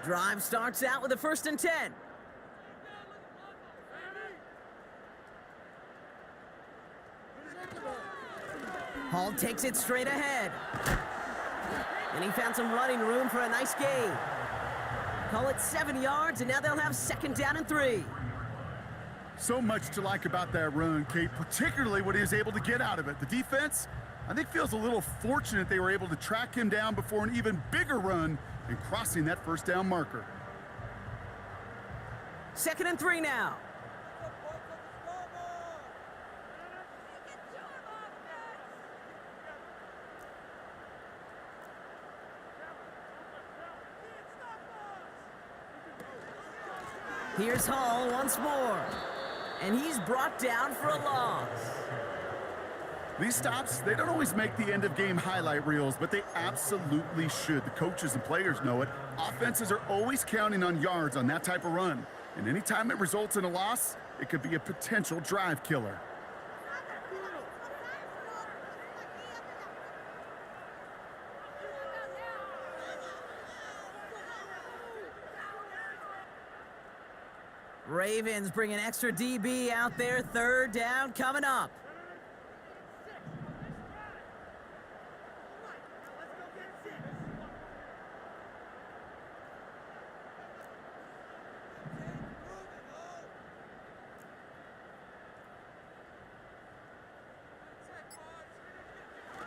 Drive starts out with a 1st and 10. Hall takes it straight ahead. And he found some running room for a nice gain. Call it 7 yards, and now they'll have 2nd down and 3. So much to like about that run, Kate, particularly what he was able to get out of it. The defense, I think, feels a little fortunate they were able to track him down before an even bigger run and crossing that 1st down marker. 2nd and 3 now. Here's Hall once more. And he's brought down for a loss. These stops, they don't always make the end-of-game highlight reels, but they absolutely should. The coaches and players know it. Offenses are always counting on yards on that type of run. And anytime it results in a loss, it could be a potential drive killer. Ravens bring an extra DB out there. Third down coming up.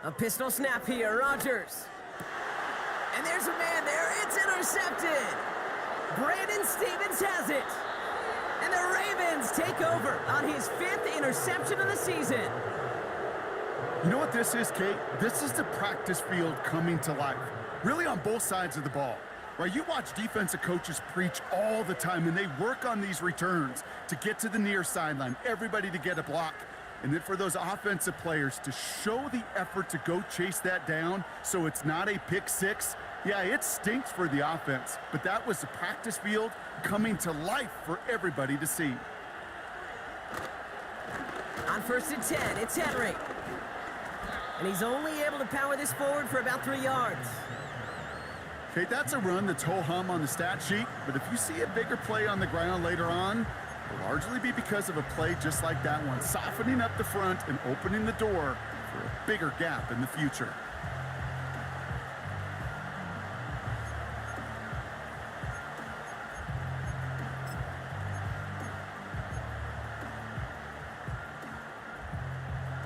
A pistol snap here, Rodgers. And there's a man there. It's intercepted. Brandon Stevens has it. And the Ravens take over on his 5th interception of the season. You know what this is, Kate? This is the practice field coming to life. Really on both sides of the ball. Right? You watch defensive coaches preach all the time, and they work on these returns to get to the near sideline, everybody to get a block. And then for those offensive players to show the effort to go chase that down so it's not a pick six, yeah, it stinks for the offense. But that was the practice field coming to life for everybody to see. On 1st and 10, it's Henry. And he's only able to power this forward for about 3 yards. Okay, that's a run that's ho-hum on the stat sheet, but if you see a bigger play on the ground later on, it'll largely be because of a play just like that one, softening up the front and opening the door for a bigger gap in the future.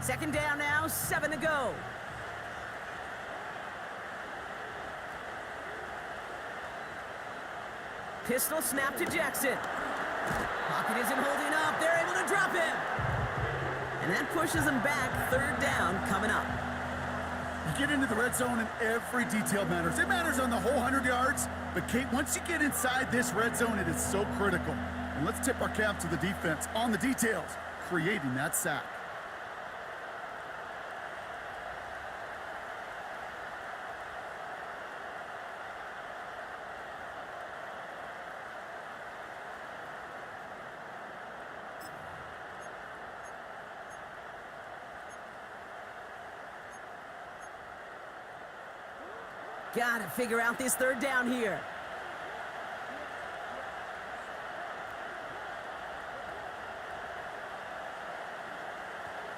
Second down now, 7 to go. Pistol snap to Jackson. Pocket isn't holding up. They're able to drop him. And that pushes them back. 3rd down coming up. You get into the red zone and every detail matters. It matters on the whole 100 yards. But, Kate, once you get inside this red zone, it is so critical. And let's tip our cap to the defense on the details, creating that sack. Gotta figure out this 3rd down here.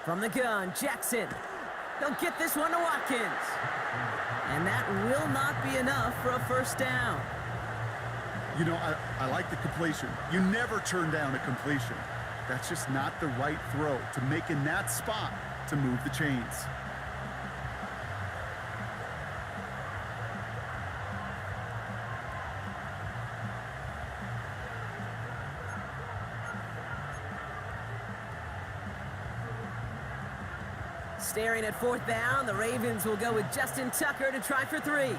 From the gun, Jackson. They'll get this one to Watkins. And that will not be enough for a 1st down. You know, I like the completion. You never turn down a completion. That's just not the right throw to make in that spot to move the chains. Staring at 4th down, the Ravens will go with Justin Tucker to try for 3.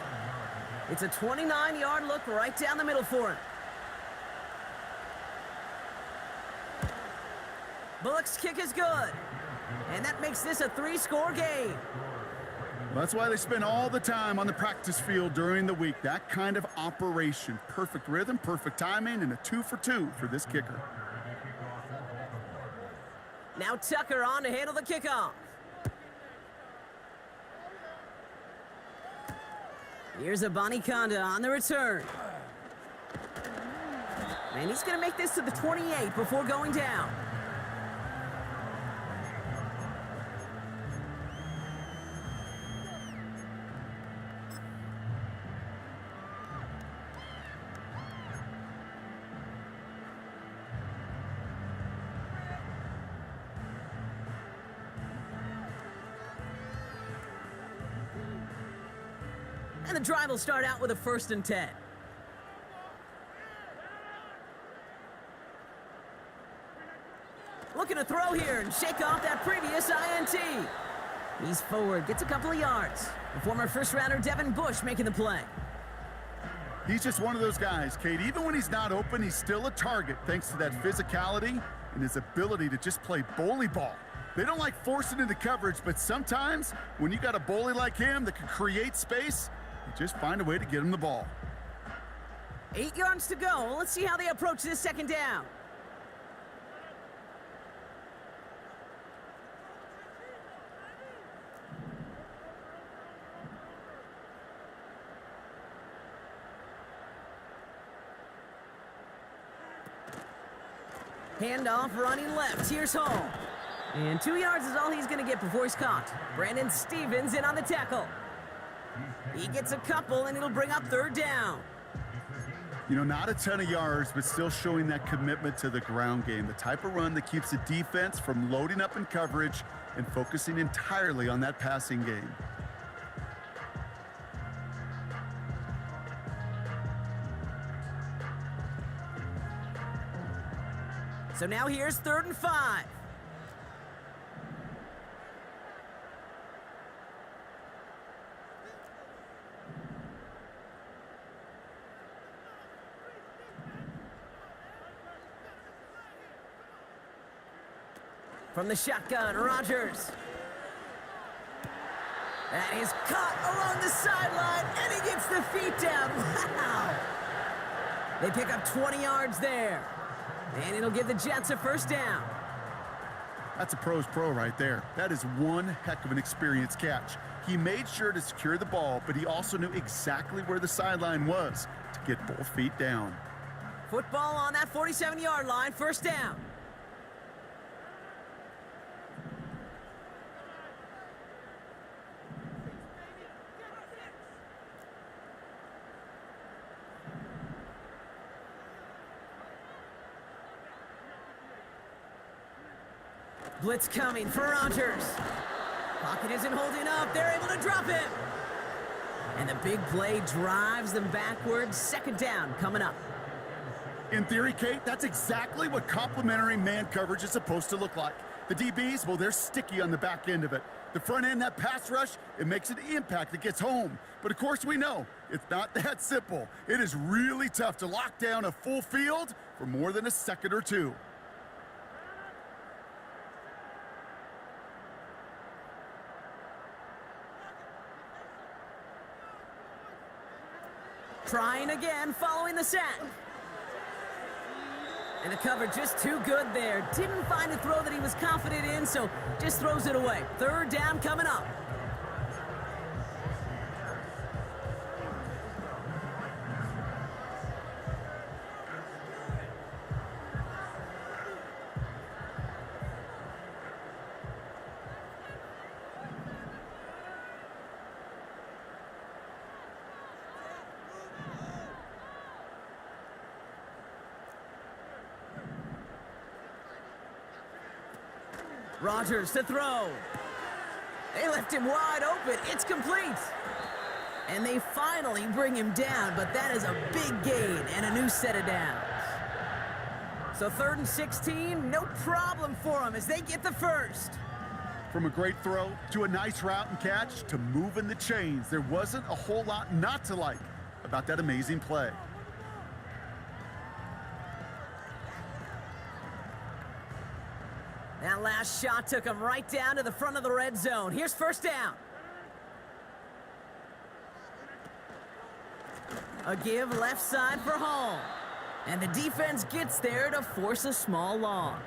It's a 29-yard look right down the middle for him. Bullock's kick is good. And that makes this a 3-score game. That's why they spend all the time on the practice field during the week. That kind of operation. Perfect rhythm, perfect timing, and a 2 for 2 for this kicker. Now Tucker on to handle the kickoff. Here's a Conda on the return. And he's going to make this to the 28 before going down. And the drive will start out with a 1st and 10. Looking to throw here and shake off that previous INT. He's forward, gets a couple of yards. The former 1st-rounder Devin Bush making the play. He's just one of those guys, Kate. Even when he's not open, he's still a target thanks to that physicality and his ability to just play bully ball. They don't like forcing into coverage, but sometimes when you got a bully like him that can create space, you just find a way to get him the ball. 8 yards to go. Let's see how they approach this second down. Handoff running left. Here's Hall. And 2 yards is all he's going to get before he's caught. Brandon Stevens in on the tackle. He gets a couple, and it'll bring up third down. You know, not a ton of yards, but still showing that commitment to the ground game. The type of run that keeps the defense from loading up in coverage and focusing entirely on that passing game. So now here's 3rd and 5. From the shotgun, Rodgers. That is caught along the sideline, and he gets the feet down. Wow! They pick up 20 yards there. And it'll give the Jets a first down. That's a pro's pro right there. That is one heck of an experienced catch. He made sure to secure the ball, but he also knew exactly where the sideline was to get both feet down. Football on that 47-yard line, first down. Blitz coming for Rodgers. Pocket isn't holding up. They're able to drop it. And the big play drives them backwards. Second down coming up. In theory, Kate, that's exactly what complementary man coverage is supposed to look like. The DBs, well, they're sticky on the back end of it. The front end, that pass rush, it makes an impact that gets home. But of course we know it's not that simple. It is really tough to lock down a full field for more than a second or two. Trying again, following the sack. And the cover just too good there. Didn't find a throw that he was confident in, so just throws it away. Third down coming up. Rodgers to throw. They left him wide open. It's complete. And they finally bring him down, but that is a big gain and a new set of downs. So 3rd and 16, no problem for them as they get the first. From a great throw to a nice route and catch to moving the chains, there wasn't a whole lot not to like about that amazing play. That last shot took him right down to the front of the red zone. Here's first down. A give left side for Hall. And the defense gets there to force a small loss.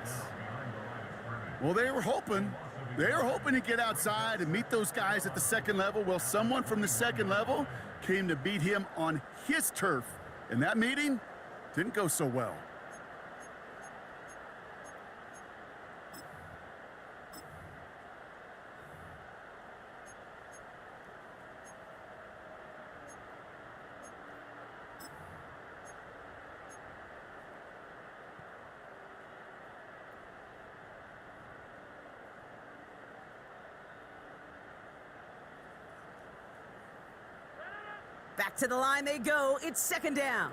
Well, they were hoping to get outside and meet those guys at the second level. Well, someone from the second level came to beat him on his turf. And that meeting didn't go so well. Back to the line they go. It's second down.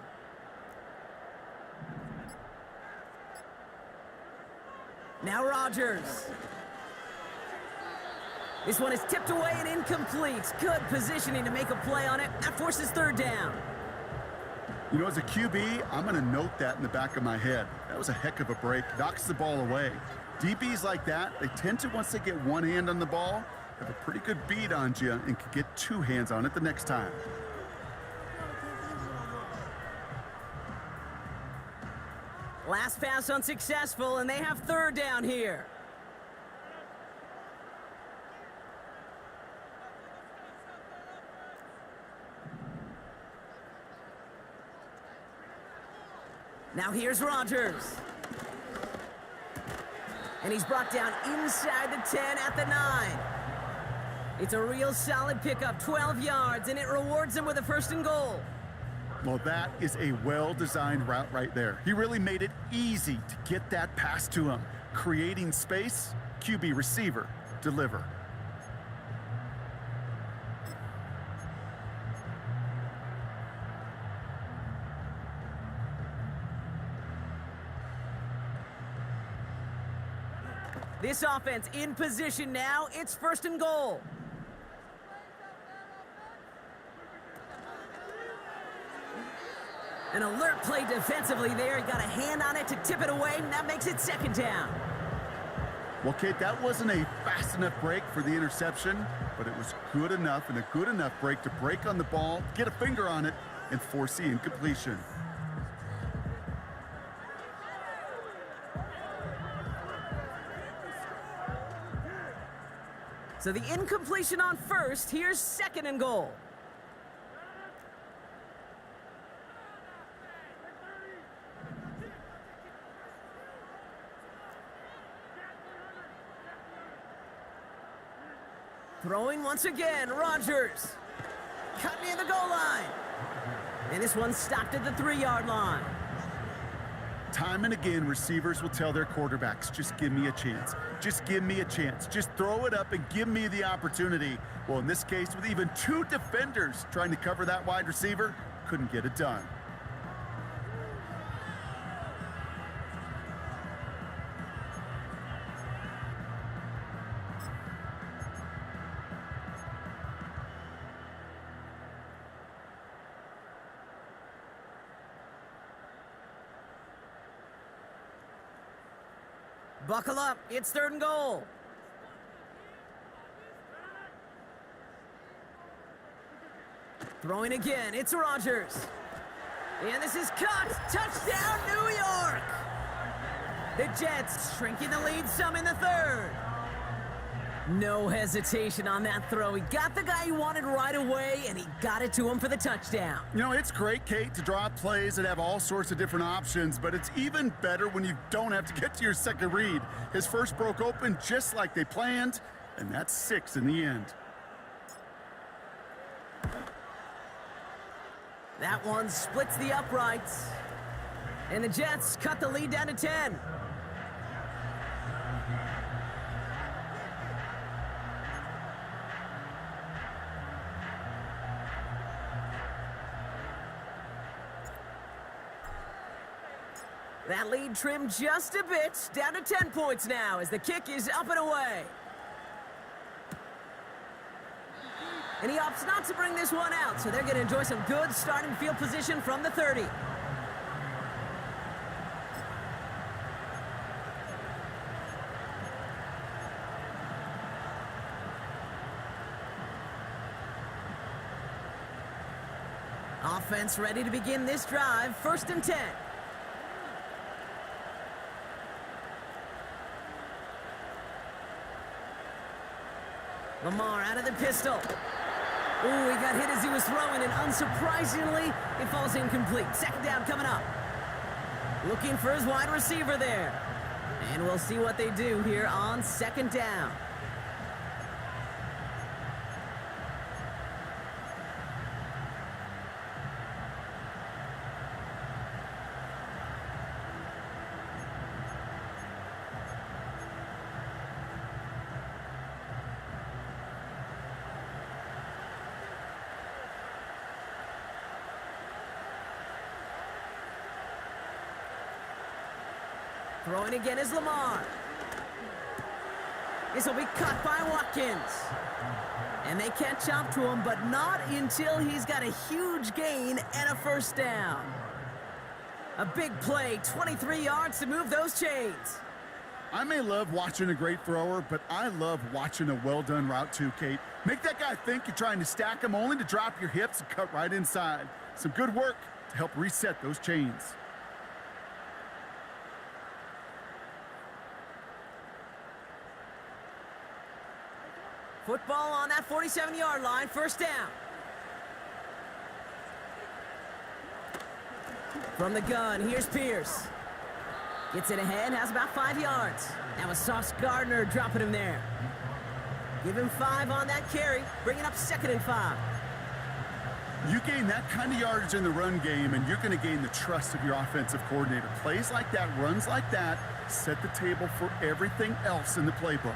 Now Rodgers. This one is tipped away and incomplete. Good positioning to make a play on it. That forces third down. You know, as a QB, I'm going to note that in the back of my head. That was a heck of a break. Knocks the ball away. DBs like that, they tend to, once they get one hand on the ball, have a pretty good beat on you and can get two hands on it the next time. Last pass unsuccessful, and they have third down here. Now here's Rodgers. And he's brought down inside the 10 at the 9. It's a real solid pickup, 12 yards, and it rewards him with a 1st and goal. Well, that is a well-designed route right there. He really made it easy to get that pass to him. Creating space, QB receiver, deliver. This offense in position now. It's 1st and goal. An alert play defensively there. He got a hand on it to tip it away, and that makes it 2nd down. Well, Kate, that wasn't a fast enough break for the interception, but it was good enough and a good enough break to break on the ball, get a finger on it, and force the incompletion. So the incompletion on 1st. Here's 2nd and goal. Throwing once again, Rodgers. Cut near the goal line. And this one stopped at the 3-yard line. Time and again, receivers will tell their quarterbacks, just give me a chance. Just give me a chance. Just throw it up and give me the opportunity. Well, in this case, with even 2 defenders trying to cover that wide receiver, couldn't get it done. Buckle up, it's 3rd and goal. Throwing again, it's Rodgers. And this is cut, touchdown New York! The Jets shrinking the lead some in the 3rd. No hesitation on that throw. He got the guy he wanted right away, and he got it to him for the touchdown. You know, it's great, Kate, to draw up plays that have all sorts of different options, but it's even better when you don't have to get to your second read. His first broke open just like they planned, and that's 6 in the end. That one splits the uprights, and the Jets cut the lead down to 10. That lead trimmed just a bit, down to 10 points now as the kick is up and away. And he opts not to bring this one out, so they're going to enjoy some good starting field position from the 30. Offense ready to begin this drive, 1st and 10. Lamar out of the pistol. Ooh, he got hit as he was throwing, and unsurprisingly, it falls incomplete. 2nd down coming up. Looking for his wide receiver there. And we'll see what they do here on 2nd down. Throwing again is Lamar. This will be cut by Watkins. And they catch up to him, but not until he's got a huge gain and a first down. A big play, 23 yards to move those chains. I may love watching a great thrower, but I love watching a well-done route too, Kate. Make that guy think you're trying to stack him only to drop your hips and cut right inside. Some good work to help reset those chains. Football on that 47-yard line, first down. From the gun, here's Pierce. Gets it ahead, has about 5 yards. That was Sauce Gardner dropping him there. Give him 5 on that carry, bringing up 2nd and 5. You gain that kind of yardage in the run game, and you're going to gain the trust of your offensive coordinator. Plays like that, runs like that, set the table for everything else in the playbook.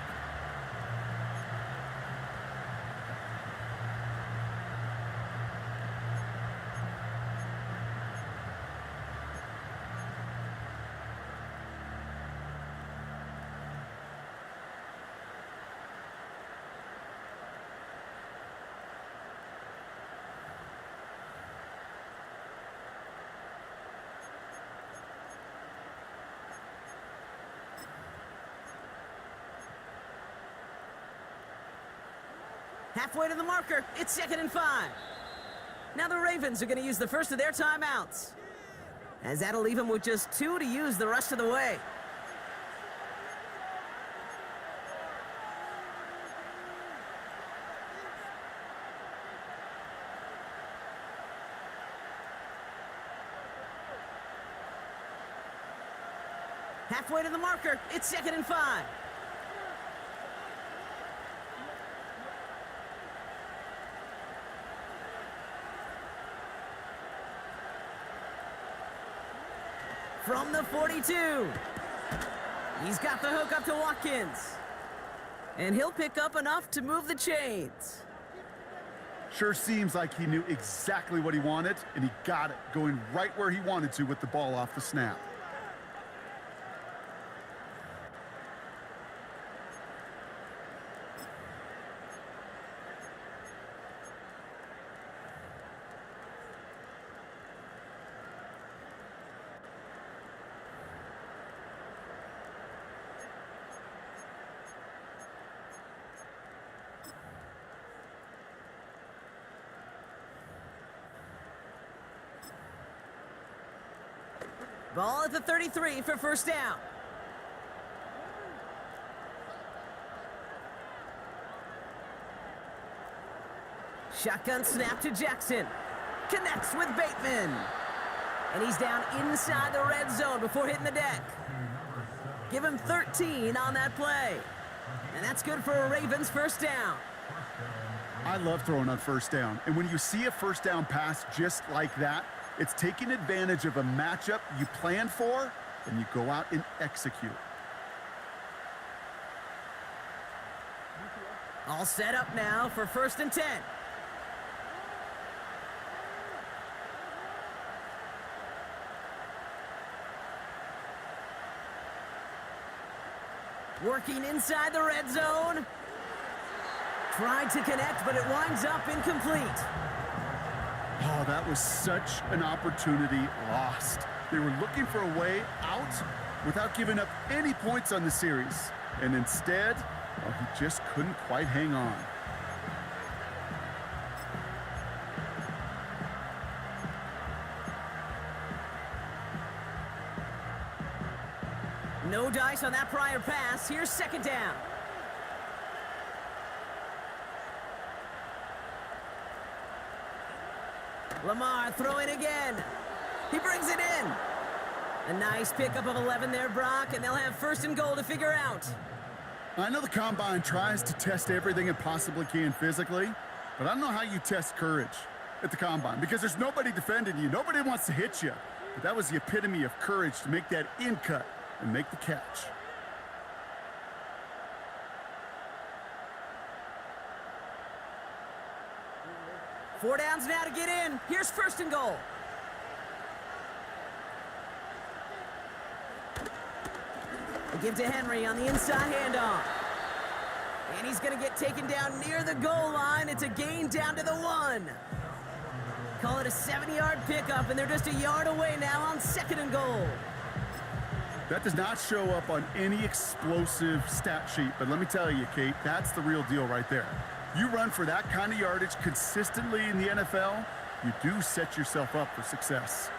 Halfway to the marker, it's 2nd and 5. Now the Ravens are going to use the first of their timeouts, as that'll leave them with just 2 to use the rest of the way. Halfway to the marker, it's 2nd and 5. From the 42. He's got the hook up to Watkins. And he'll pick up enough to move the chains. Sure seems like he knew exactly what he wanted, and he got it, going right where he wanted to with the ball off the snap. Ball at the 33 for first down. Shotgun snap to Jackson. Connects with Bateman. And he's down inside the red zone before hitting the deck. Give him 13 on that play. And that's good for a Ravens first down. I love throwing on first down. And when you see a first down pass just like that, it's taking advantage of a matchup you planned for, and you go out and execute. All set up now for 1st and 10. Working inside the red zone. Tried to connect, but it winds up incomplete. Oh, that was such an opportunity lost. They were looking for a way out without giving up any points on the series. And instead, well, he just couldn't quite hang on. No dice on that prior pass. Here's 2nd down. Lamar throwing again. He brings it in. A nice pickup of 11 there, Brock, and they'll have 1st and goal to figure out. I know the Combine tries to test everything it possibly can physically, but I don't know how you test courage at the Combine, because there's nobody defending you. Nobody wants to hit you. But that was the epitome of courage to make that in cut and make the catch. Four downs now to get in. Here's 1st and goal. A give to Henry on the inside handoff. And he's going to get taken down near the goal line. It's a gain down to the 1. Call it a 70-yard pickup, and they're just a yard away now on 2nd and goal. That does not show up on any explosive stat sheet, but let me tell you, Kate, that's the real deal right there. You run for that kind of yardage consistently in the NFL, you do set yourself up for success.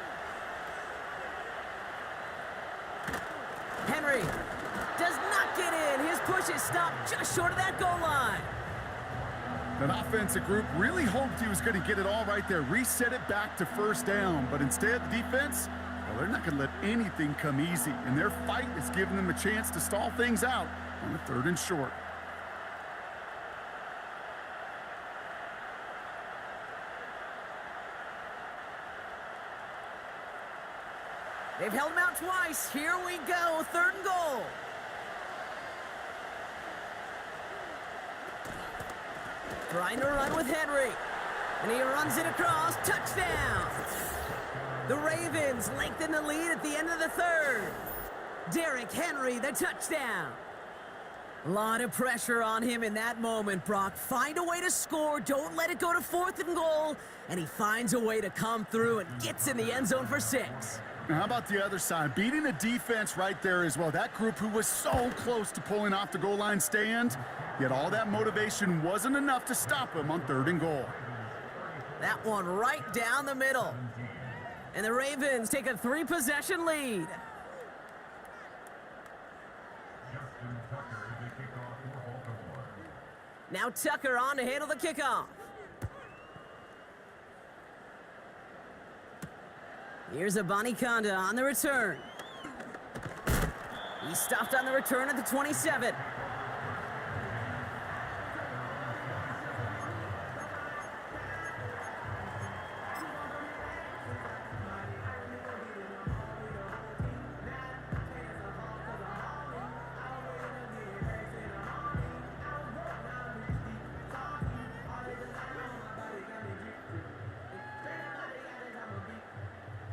Henry does not get in. His push is stopped just short of that goal line. That offensive group really hoped he was going to get it all right there, reset it back to 1st down, but instead the defense, well, they're not going to let anything come easy, and their fight is giving them a chance to stall things out on the 3rd and short. They've held him out twice. Here we go, 3rd and goal. Trying to run with Henry. And he runs it across. Touchdown! The Ravens lengthen the lead at the end of the 3rd. Derrick Henry, the touchdown. A lot of pressure on him in that moment, Brock. Find a way to score. Don't let it go to 4th and goal. And he finds a way to come through and gets in the end zone for 6. Now, how about the other side? Beating the defense right there as well. That group who was so close to pulling off the goal line stand, yet all that motivation wasn't enough to stop him on 3rd and goal. That one right down the middle. And the Ravens take a 3-possession lead. Now Tucker on to handle the kickoff. Here's Abanikanda on the return. He stopped on the return at the 27.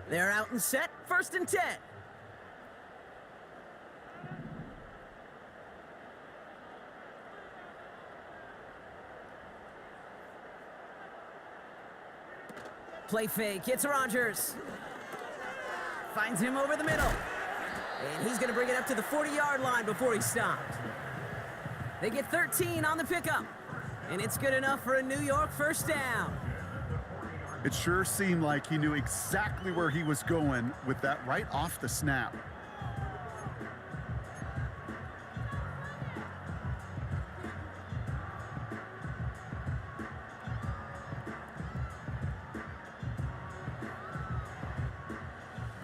They're out and set, 1st and 10. Play fake, it's Rodgers. Finds him over the middle. And he's gonna bring it up to the 40-yard line before he stopped. They get 13 on the pickup. And it's good enough for a New York 1st down. It sure seemed like he knew exactly where he was going with that right off the snap.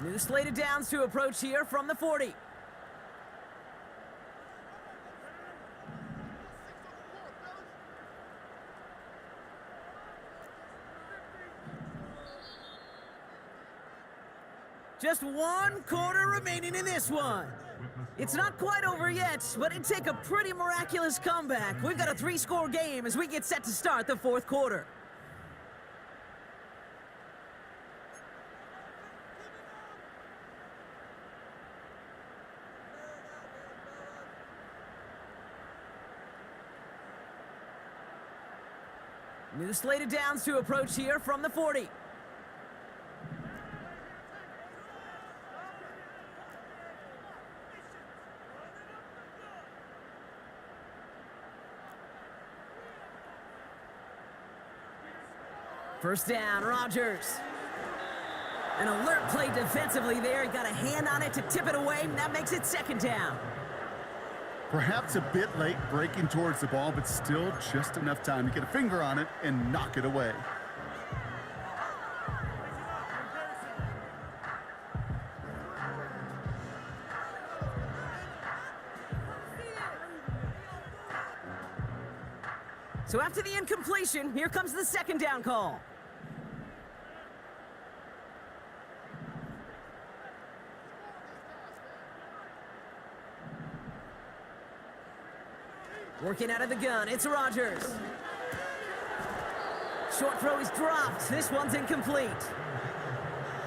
New slate of downs to approach here from the 40. Just 1 quarter remaining in this one. It's not quite over yet, but it'd take a pretty miraculous comeback. We've got a 3-score game as we get set to start the 4th quarter. New slate of downs to approach here from the 40. First down, Rodgers. An alert play defensively there. He got a hand on it to tip it away, and that makes it 2nd down. Perhaps a bit late breaking towards the ball, but still just enough time to get a finger on it and knock it away. So after the incompletion, here comes the 2nd down call. Working out of the gun, it's Rodgers. Short throw is dropped. This one's incomplete.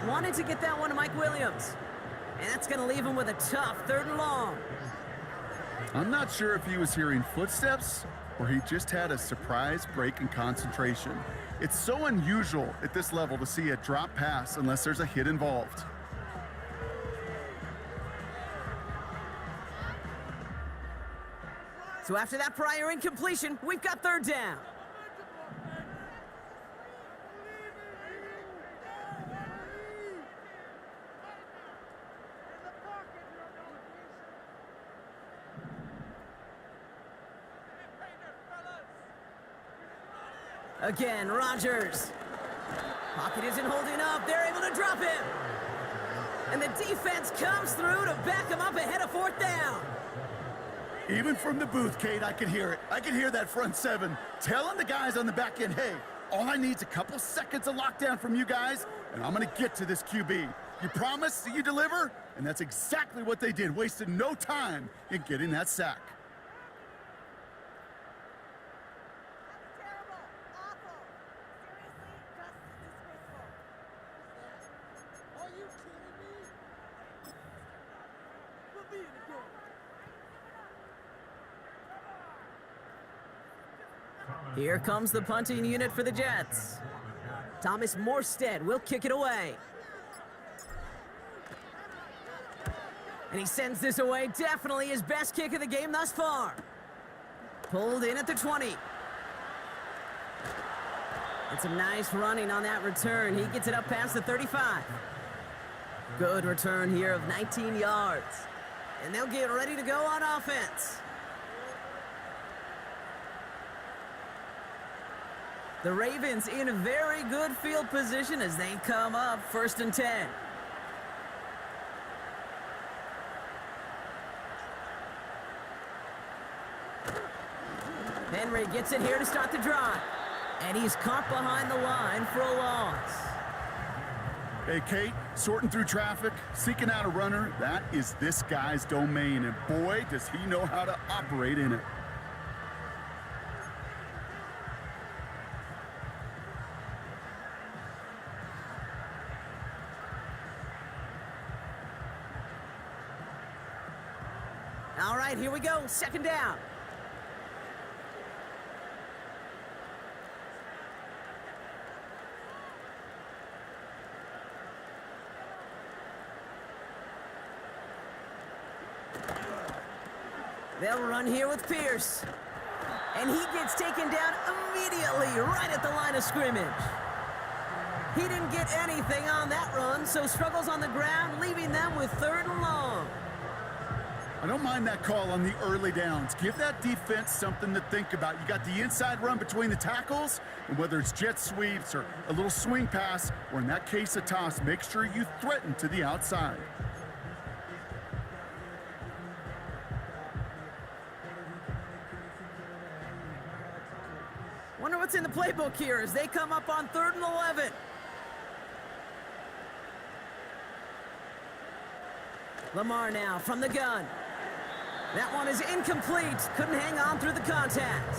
Wanted to get that one to Mike Williams. And that's going to leave him with a tough 3rd and long. I'm not sure if he was hearing footsteps or he just had a surprise break in concentration. It's so unusual at this level to see a drop pass unless there's a hit involved. So after that prior incompletion, we've got third down. Again, Rodgers. Pocket isn't holding up. They're able to drop him. And the defense comes through to back him up ahead of fourth down. Even from the booth, Kate, I can hear it. I can hear that front seven telling the guys on the back end, hey, all I need is a couple seconds of lockdown from you guys, and I'm going to get to this QB. You promise that you deliver? And that's exactly what they did, wasted no time in getting that sack. Here comes the punting unit for the Jets. Thomas Morstead will kick it away. And he sends this away, definitely his best kick of the game thus far. Pulled in at the 20. And some nice running on that return. He gets it up past the 35. Good return here of 19 yards. And they'll get ready to go on offense. The Ravens in a very good field position as they come up 1st and 10. Henry gets it here to start the drive. And he's caught behind the line for a loss. Hey, Kate, sorting through traffic, seeking out a runner, that is this guy's domain. And boy, does he know how to operate in it. All right, here we go. 2nd down. They'll run here with Pierce. And he gets taken down immediately right at the line of scrimmage. He didn't get anything on that run, so struggles on the ground, leaving them with 3rd and long. I don't mind that call on the early downs. Give that defense something to think about. You got the inside run between the tackles, and whether it's jet sweeps or a little swing pass, or in that case a toss, make sure you threaten to the outside. Wonder what's in the playbook here as they come up on 3rd and 11. Lamar now from the gun. That one is incomplete. Couldn't hang on through the contact.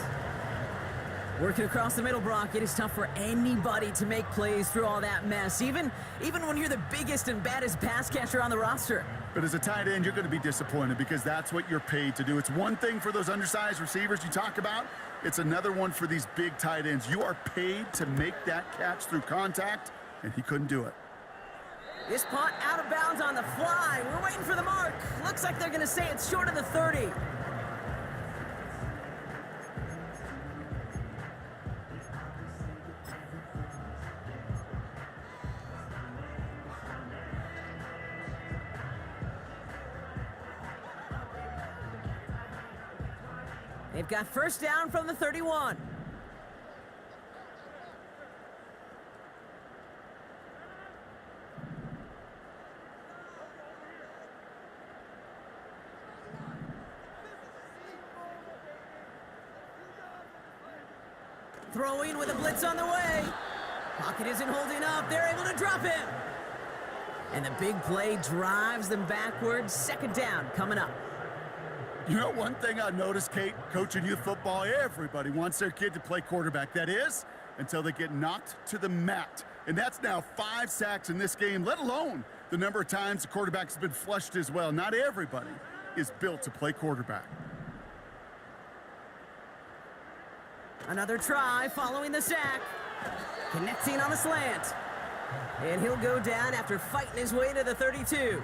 Working across the middle, Brock. It is tough for anybody to make plays through all that mess, even when you're the biggest and baddest pass catcher on the roster. But as a tight end, you're going to be disappointed because that's what you're paid to do. It's one thing for those undersized receivers you talk about. It's another one for these big tight ends. You are paid to make that catch through contact, and he couldn't do it. This punt out of bounds on the fly. We're waiting for the mark. Looks like they're going to say it's short of the 30. They've got 1st down from the 31. Throwing with a blitz on the way. Pocket isn't holding up. They're able to drop him. And the big play drives them backwards. 2nd down coming up. You know, one thing I noticed, Kate, coaching youth football, everybody wants their kid to play quarterback. That is, until they get knocked to the mat. And that's now 5 sacks in this game, let alone the number of times the quarterback's been flushed as well. Not everybody is built to play quarterback. Another try following the sack. Connecting on the slant. And he'll go down after fighting his way to the 32.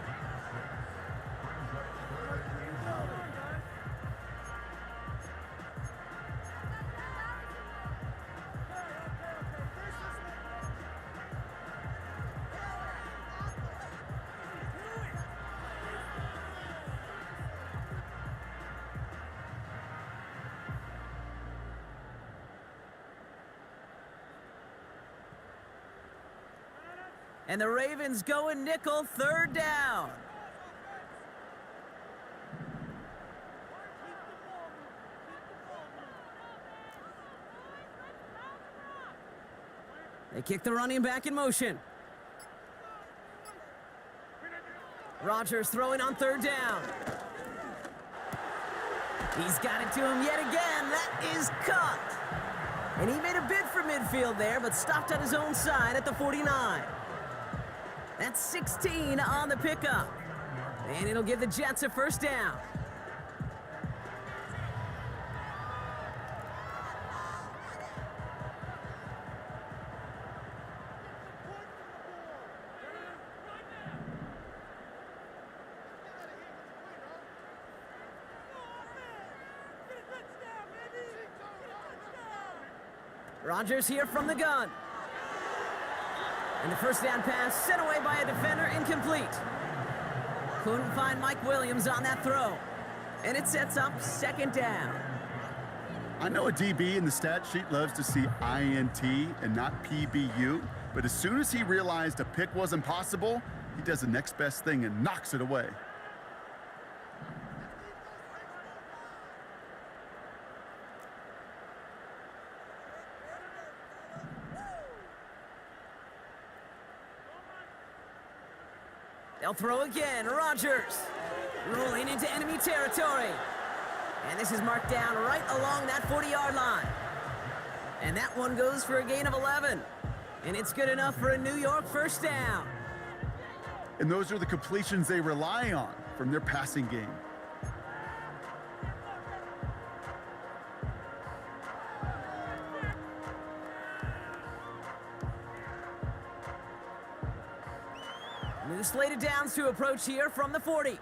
And the Ravens going nickel, third down. They kick the running back in motion. Rodgers throwing on third down. He's got it to him yet again. That is caught. And he made a bid for midfield there, but stopped on his own side at the 49. That's 16 on the pickup. And it'll give the Jets a first down. Rodgers here from the gun. And the first down pass sent away by a defender, incomplete. Couldn't find Mike Williams on that throw. And it sets up second down. I know a DB in the stat sheet loves to see INT and not PBU, but as soon as he realized a pick wasn't possible, he does the next best thing and knocks it away. They'll throw again. Rodgers rolling into enemy territory. And this is marked down right along that 40-yard line. And that one goes for a gain of 11. And it's good enough for a New York first down. And those are the completions they rely on from their passing game. New slated downs to approach here from the 40.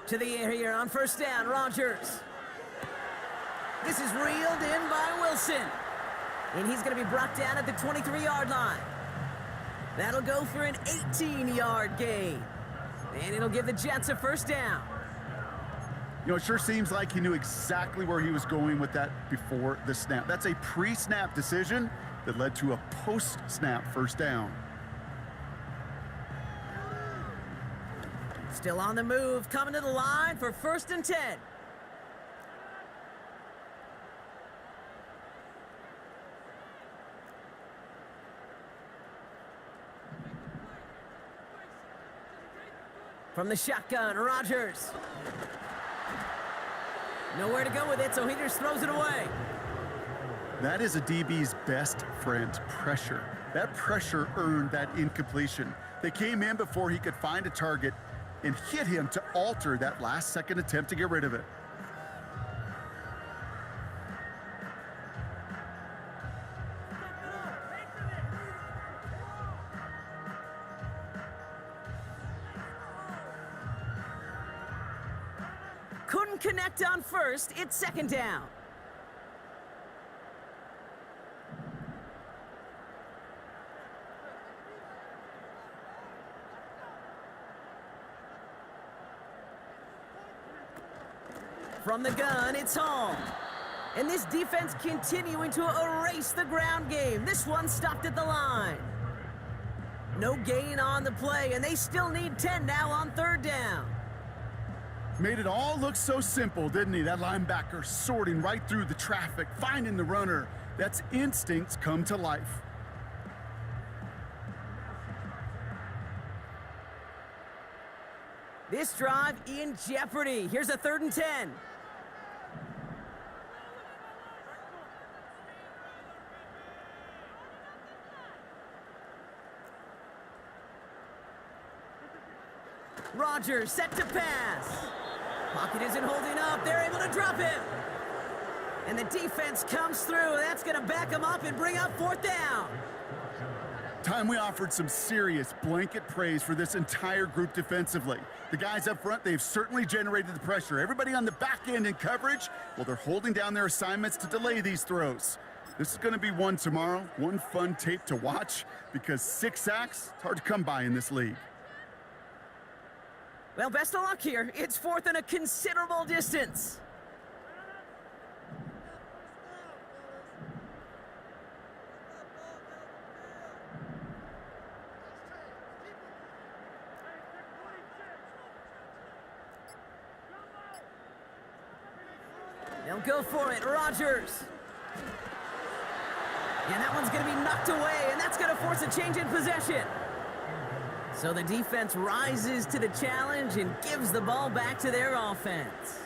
To the air here on first down, Rodgers. This is reeled in by Wilson. And he's going to be brought down at the 23-yard line. That'll go for an 18-yard gain. And it'll give the Jets a first down. You know, it sure seems like he knew exactly where he was going with that before the snap. That's a pre-snap decision that led to a post-snap first down. Still on the move, coming to the line for 1st and 10. From the shotgun, Rodgers. Nowhere to go with it, so he just throws it away. That is a DB's best friend, pressure. That pressure earned that incompletion. They came in before he could find a target and hit him to alter that last-second attempt to get rid of it. Couldn't connect on first, it's second down. From the gun, it's home. And this defense continuing to erase the ground game. This one stopped at the line. No gain on the play, and they still need 10 now on third down. Made it all look so simple, didn't he? That linebacker sorting right through the traffic, finding the runner. That's instincts come to life. This drive in jeopardy. Here's a 3rd and 10. Rodgers set to pass. Pocket isn't holding up. They're able to drop him. And the defense comes through. That's going to back him up and bring up fourth down. Time we offered some serious blanket praise for this entire group defensively. The guys up front, they've certainly generated the pressure. Everybody on the back end in coverage, well, they're holding down their assignments to delay these throws. This is going to be one tomorrow, one fun tape to watch, because 6 sacks, it's hard to come by in this league. Well, best of luck here. It's fourth and a considerable distance. They'll go for it, Rodgers. And that one's going to be knocked away, and that's going to force a change in possession. So the defense rises to the challenge and gives the ball back to their offense.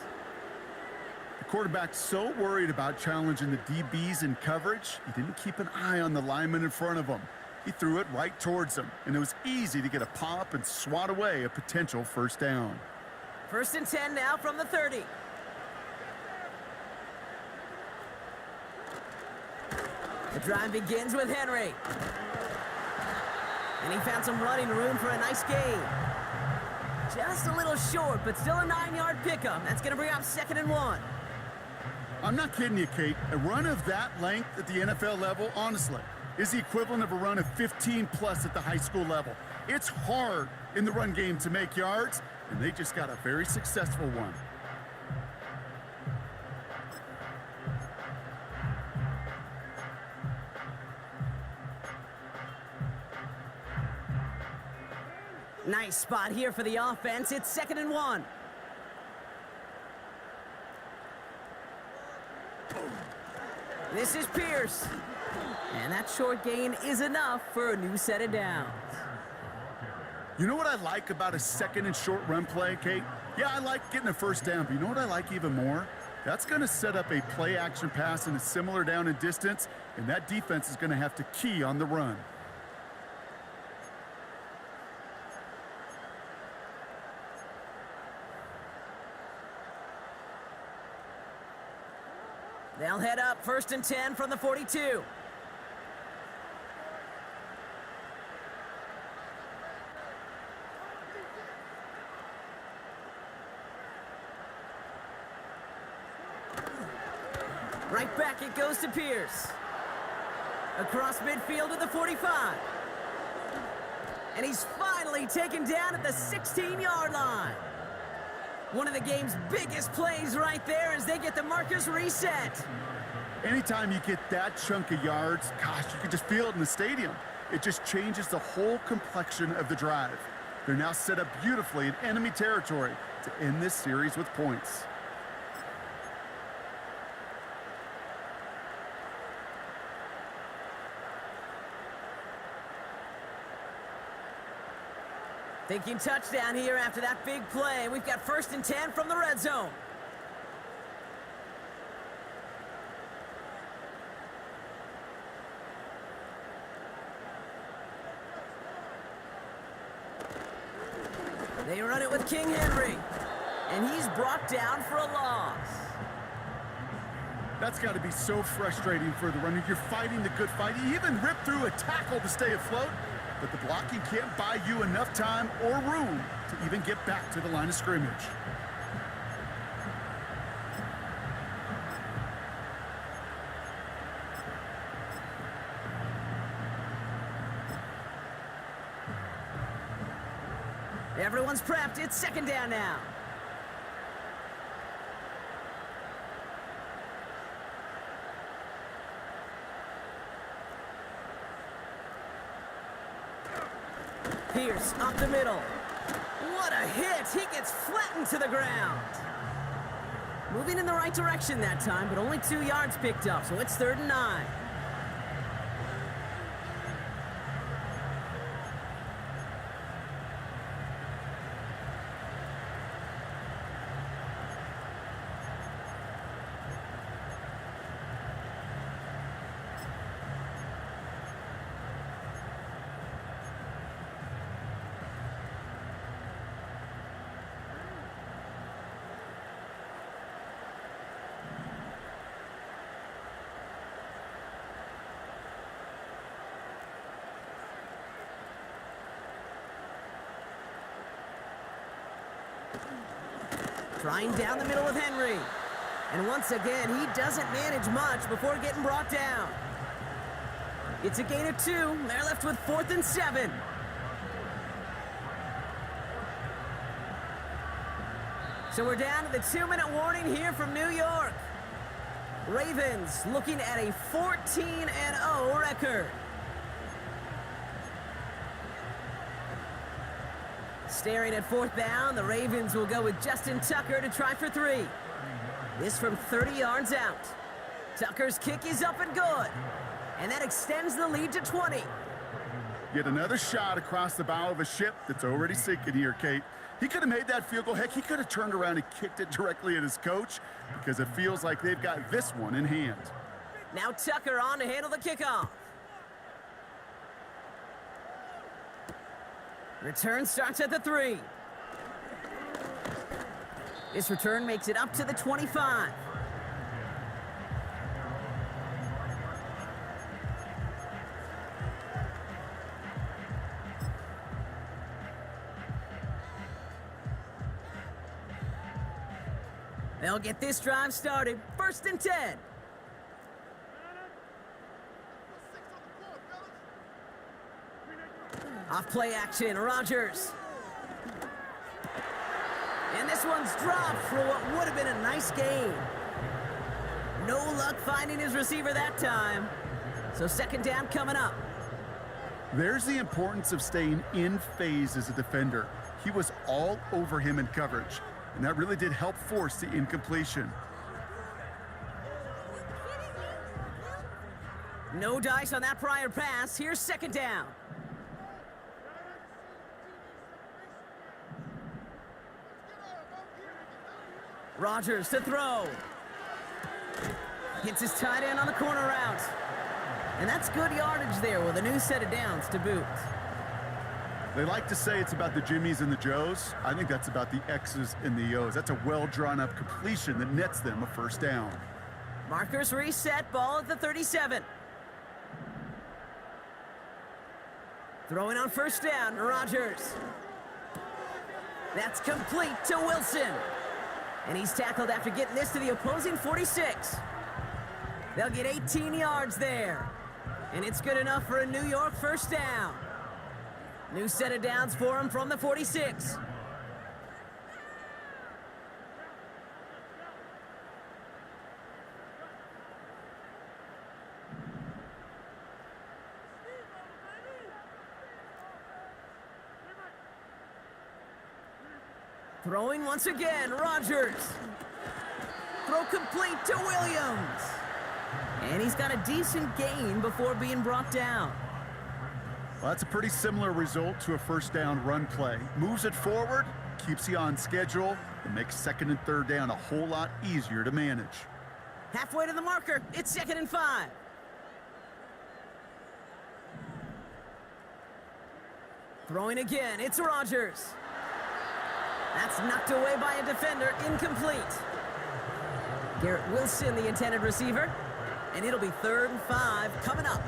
The quarterback's so worried about challenging the DBs in coverage, he didn't keep an eye on the lineman in front of him. He threw it right towards him, and it was easy to get a pop and swat away a potential first down. 1st and 10 now from the 30. The drive begins with Henry. And he found some running room for a nice gain. Just a little short, but still a 9-yard pickup. That's going to bring up 2nd and 1. I'm not kidding you, Kate. A run of that length at the NFL level, honestly, is the equivalent of a run of 15+ at the high school level. It's hard in the run game to make yards, and they just got a very successful one. Nice spot here for the offense. It's 2nd and 1. This is Pierce. And that short gain is enough for a new set of downs. You know what I like about a 2nd and short run play, Kate? Yeah, I like getting a first down, but you know what I like even more? That's going to set up a play action pass in a similar down and distance, and that defense is going to have to key on the run. They'll head up 1st and 10 from the 42. Right back it goes to Pierce. Across midfield to the 45. And he's finally taken down at the 16-yard line. One of the game's biggest plays right there as they get the markers reset. Anytime you get that chunk of yards, gosh, you can just feel it in the stadium. It just changes the whole complexion of the drive. They're now set up beautifully in enemy territory to end this series with points. Thinking touchdown here after that big play. We've got 1st and 10 from the red zone. They run it with King Henry. And he's brought down for a loss. That's got to be so frustrating for the runner. You're fighting the good fight. You even rip through a tackle to stay afloat. But the blocking can't buy you enough time or room to even get back to the line of scrimmage. Everyone's prepped. It's 2nd down now. Pierce up the middle. What a hit! He gets flattened to the ground. Moving in the right direction that time, but only 2 yards picked up, so it's 3rd and 9. Trying down the middle with Henry. And once again, he doesn't manage much before getting brought down. It's a gain of 2. They're left with 4th and 7. So we're down to the 2-minute warning here from New York. Ravens looking at a 14-0 record. Staring at 4th down, the Ravens will go with Justin Tucker to try for 3. This from 30 yards out. Tucker's kick is up and good. And that extends the lead to 20. Yet another shot across the bow of a ship that's already sinking here, Kate. He could have made that field goal. Heck, he could have turned around and kicked it directly at his coach because it feels like they've got this one in hand. Now Tucker on to handle the kickoff. Return starts at the 3. This return makes it up to the 25. They'll get this drive started. 1st and 10. Off play action, Rodgers. And this one's dropped for what would have been a nice gain. No luck finding his receiver that time. So 2nd down coming up. There's the importance of staying in phase as a defender. He was all over him in coverage, and that really did help force the incompletion. No dice on that prior pass. Here's 2nd down. Rodgers to throw. Hits his tight end on the corner route. And that's good yardage there with a new set of downs to boot. They like to say it's about the Jimmies and the Joes. I think that's about the X's and the O's. That's a well-drawn-up completion that nets them a 1st down. Markers reset, ball at the 37. Throwing on 1st down, Rodgers. That's complete to Wilson. And he's tackled after getting this to the opposing 46. They'll get 18 yards there. And it's good enough for a New York 1st down. New set of downs for him from the 46. Throwing once again, Rodgers. Throw complete to Williams. And he's got a decent gain before being brought down. Well, that's a pretty similar result to a 1st down run play. Moves it forward, keeps you on schedule, and makes 2nd and 3rd down a whole lot easier to manage. Halfway to the marker, it's 2nd and 5. Throwing again, it's Rodgers. That's knocked away by a defender, incomplete. Garrett Wilson, the intended receiver, and it'll be 3rd and 5 coming up.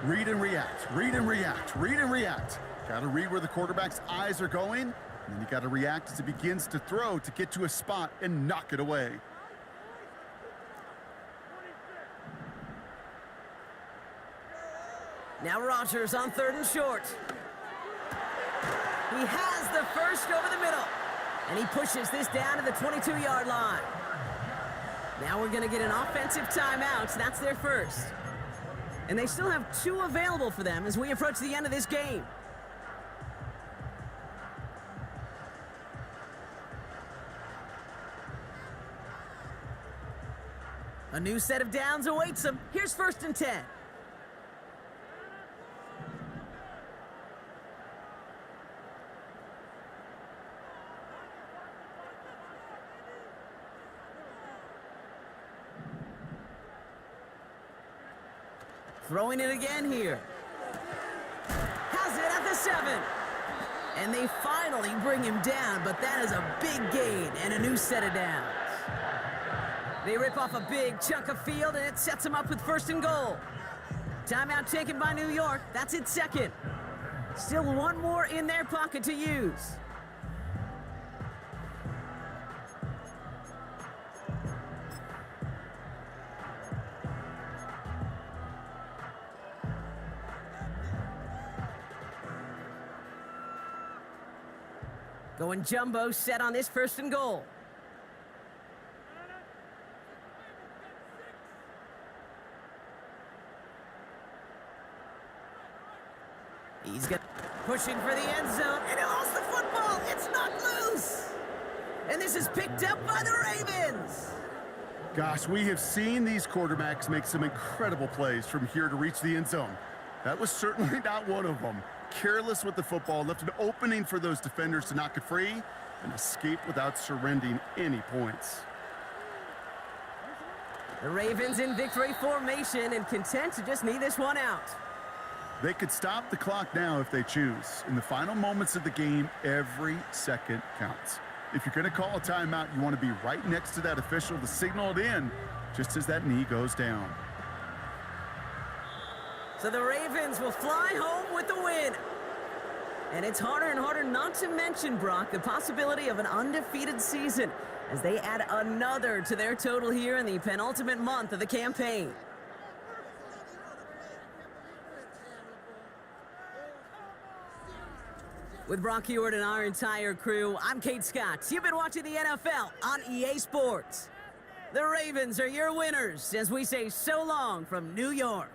Read and react, read and react, read and react. Got to read where the quarterback's eyes are going, and then you got to react as he begins to throw to get to a spot and knock it away. Now Rodgers on 3rd and short. He has the 1st over the middle, and he pushes this down to the 22-yard line. Now we're going to get an offensive timeout. That's their 1st. And they still have 2 available for them as we approach the end of this game. A new set of downs awaits them. Here's 1st and 10. Throwing it again here. Has it at the 7. And they finally bring him down, but that is a big gain and a new set of downs. They rip off a big chunk of field, and it sets them up with 1st and goal. Timeout taken by New York. That's its 2nd. Still 1 more in their pocket to use. Going jumbo set on this 1st and goal. He's pushing for the end zone, and he lost the football. It's not loose. And this is picked up by the Ravens. Gosh, we have seen these quarterbacks make some incredible plays from here to reach the end zone. That was certainly not one of them. Careless with the football, left an opening for those defenders to knock it free and escape without surrendering any points. The Ravens in victory formation and content to just knee this one out. They could stop the clock now if they choose. In the final moments of the game, every second counts. If you're going to call a timeout, you want to be right next to that official to signal it in just as that knee goes down. So the Ravens will fly home with the win. And it's harder and harder not to mention, Brock, the possibility of an undefeated season as they add another to their total here in the penultimate month of the campaign. With Brock Heward and our entire crew, I'm Kate Scott. You've been watching the NFL on EA Sports. The Ravens are your winners as we say so long from New York.